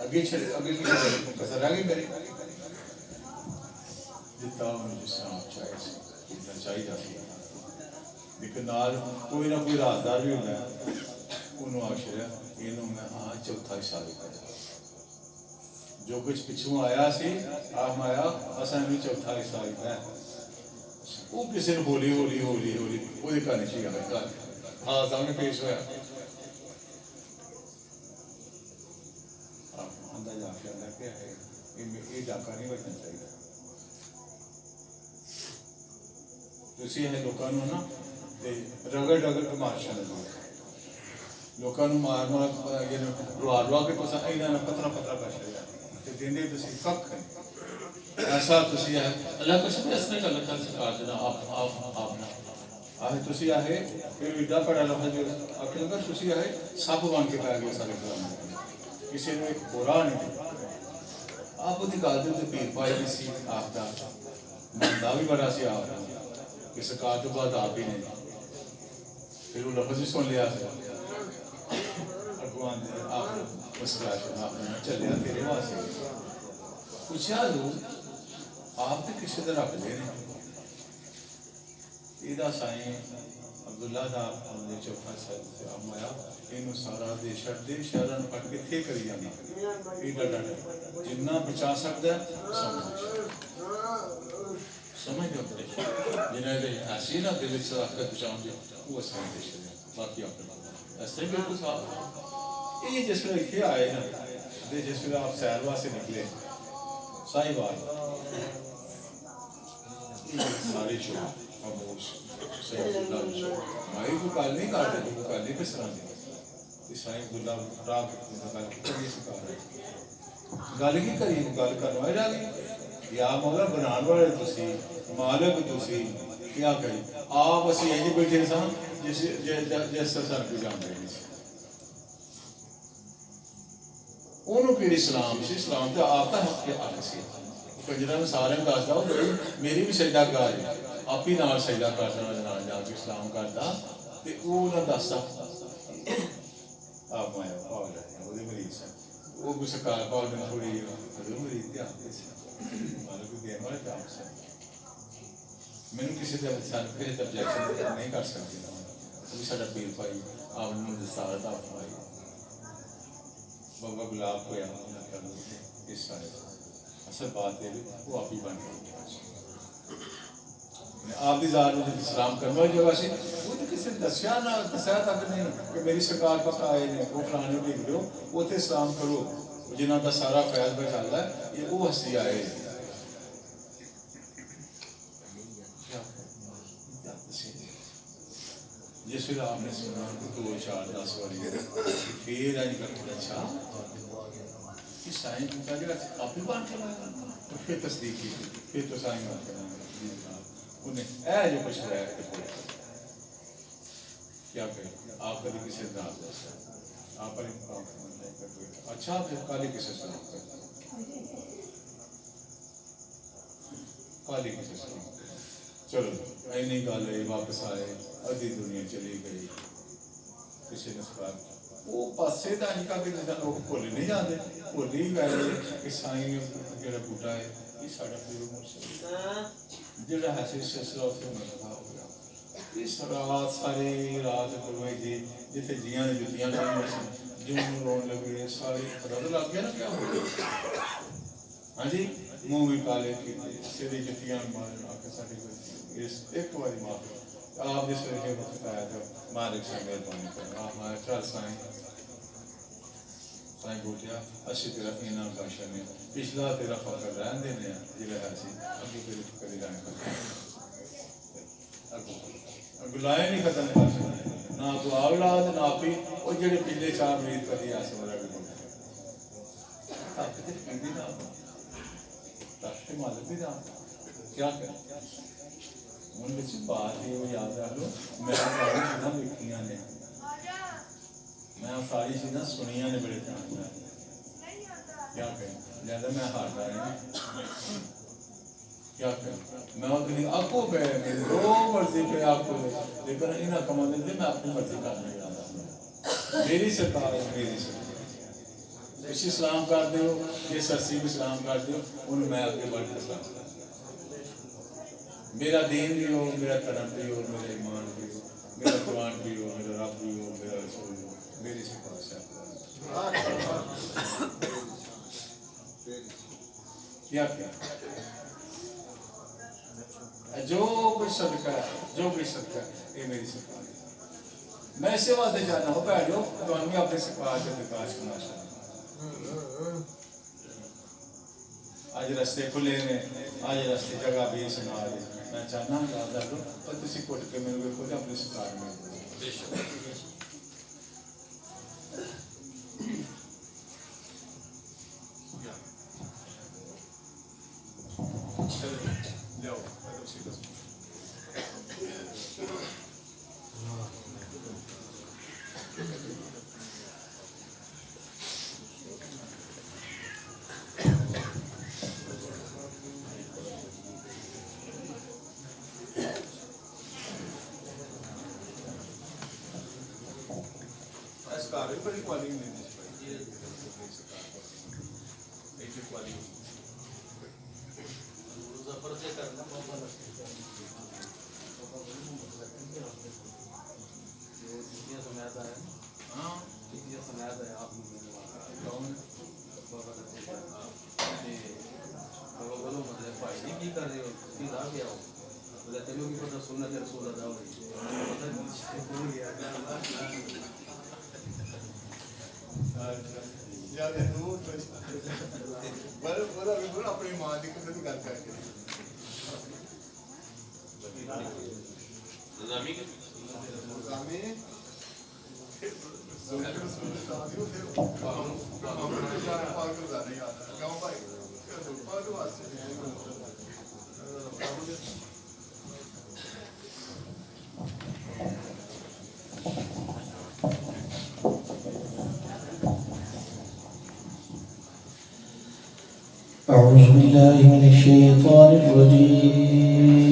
अगे कसर रह गई मेरी जितना मुझे जिस तरह आप चाहिए लेकिन नाल कोई ना कोई राजदार भी होता है उन्होंने आखिर इनू मैं हाँ चौथा हिस्सा दिता जो कुछ पिछू आया सी आप आया असा भी चौथा हिस्सा दिता है वो किसी ने हौली हौली हौली हौली वो कहानी चाहिए हाँ सामने पेश होया जाके अंदर क्या है ये डाका नहीं बचना चाहिए लोगों ना रगड़ रगड़ के मार लोगों मार मार रुआ रुआ के इन्होंने पतला पतला कर छड़िया देंदे कख ऐसा है अल्लाह कुछ इसने गल कर सरकार देना आप आहे तुसी आहे एडा बड़ा लफ्ज आखिर लगा तुसी आहे सब बन के पै गए सारे कलाम किसी ने एक बुरा नहीं आप उदी गल दे पीर पाई भी सी आपदा मंदा भी बड़ा सी आप इस कार तो बाद आप ही नहीं फिर वो लफ्ज भी सुन लिया भगवान आप मुस्कुरा आपने चलिया तेरे वास्ते पूछा लो आप तो किसी तरह रख ले इदा साईं अब्दुल्ला दा अपने चौथा साल से आया इन सारा दे छड़ दे शहरां पट के थे करी जाना इदा डर जिन्ना बचा सकदा समझ दो जिन्हें दे ऐसी ना दिल से आपका बचाऊं दे वो समझ दे बाकी अपने ऐसे बिल्कुल साफ ये जिस वेले इत्थे आए ना दे जिस वेले आप सैर वास्ते निकले साहिवाल सारे चो खामोश साईं माई को काल नहीं काटते को काल नहीं पिसरा दे साईं अब्दुल्ला राग गल करिए सरकार गल की करी गल करवाए जा या मौला बनाने वाले तुसी मालिक तुसी क्या कही आप असि इंज बैठे सन जिस जिस सन को जानते नहीं उन्होंने केड़ी सलाम सी सलाम तो आपका हक सी कंजरा में सारे दसदा मेरी भी सजदा कर आप ही नाल सजदा करदा नाल जाके सलाम करदा ते वो ना दसदा आप माया पाल है ओदे मरीज है वो भी सरकार पाल में थोड़ी मरीज ध्यान दे मालिक को देने वाले काम से मैंने किसी के ऑब्जेक्शन नहीं कर सकती अभी साडा पीर भाई आपने दस्तार दा भाई बाबा गुलाब को याद कर इस सारे असल बात है वो आप ही बन गए आप दी ज़ात में सलाम करने वाली जगह से वो तो किसी ने दस्या ना दस्या तक नहीं कि मेरी सरकार पक्का आए ने वो फलाने लिख दो वो थे सलाम करो जिन्हों का सारा फैज बैठाला है ये वो हस्ती आए जिस वे आपने सुना 2 4 10 बारी फिर आज कर अच्छा इस साईं का जो आप ही बात कर रहे हैं फिर तस्दीक की फिर तो साईं बात कर रहे हैं उन्हें ऐ जो कुछ है क्या करें आप कभी किसी से आप पर अच्छा फिर काली किसे सलाम कर काली किसे सलाम चलो ऐनी गल है वापस आए अद्धी दुनिया चली गई किसी ने सवाल वो पासे का इनका कि जिस लोग भुल नहीं जाते भुल ही गए कि साईं ने जो बूटा है ये साढ़ा पीर मुर्शिद जो है सिलसिला उससे मुनतहा हो गया इस रात सारी रात गुरुए जी जिथे जियां ने जुतियां खाई जो रोन लगे सारी पता लग गया ना क्या हो गया हाँ जी मुँह भी काले किए सिरे जुतियां मार आके सारी इस एक बारी माफ आप जिस तरह वक्त आया था मालिक से मेहरबानी करें आप हमारे चल साईं साईं बोलिया अच्छी तरह इनाम बादशाह ने पिछला तेरा फकर रहन देने जिले है सी अभी तेरी करी रहन कर गुलाए नहीं खत्म कर सकते ना तो औलाद ना पी और जेडे पिछले 4 महीने कदी आस वाला भी बोलते तक ते पिंडी ना तक ते मालिक भी ना क्या करें उन विच बात ये याद रख लो मैं सारी चीज़ां लिखियां ने मैं सारी चीज़ां सुनियां ने बड़े ध्यान नाल क्या करें ज़्यादा मैं हार रहा हूं क्या करें मैं उतनी आपको पे जो मर्जी पे आपको लेकिन इन कमां दे मैं अपनी मर्जी करना चाहता मेरी सरकार मेरी सरकार इसी सलाम कर दो जिस अस्सी भी सलाम कर दो उन्हें मैं आगे बढ़ के सलाम कर मेरा दीन भी हो मेरा धर्म भी हो मेरा ईमान भी हो मेरा कुरान भी हो मेरा रब भी हो मेरा रसूल हो मेरी सिफारिश क्या क्या जो कुछ सदका जो कुछ सदका ये मेरी सिफारिश मैं इसे वास्ते जाना हो बैठो तो हम अपने सिफारिश के विकास करना चाहिए आज रास्ते खुले ने आज रास्ते जगह भी सुना दे मैं चाहना याद रखो और तुसी कोट के मेरे को अपने सरकार में जाओ सरकार भी बड़ी क्वालिटी नहीं है एक क्वालिटी जफर से करना बहुत लगता जो जितनी समझाता है हां जितनी समझाता है आप कौन बाबा बाबा बोलो मतलब फायदे की कर रहे हो सीधा क्या हो बोले तेरे को पता सुनना तेरे रसूल अदा हो पता नहीं भूल गया यार तू बड़ा बड़ा अपनी मां की कितनी गल करके ज़मीन أعوذ بالله من الشيطان الرجيم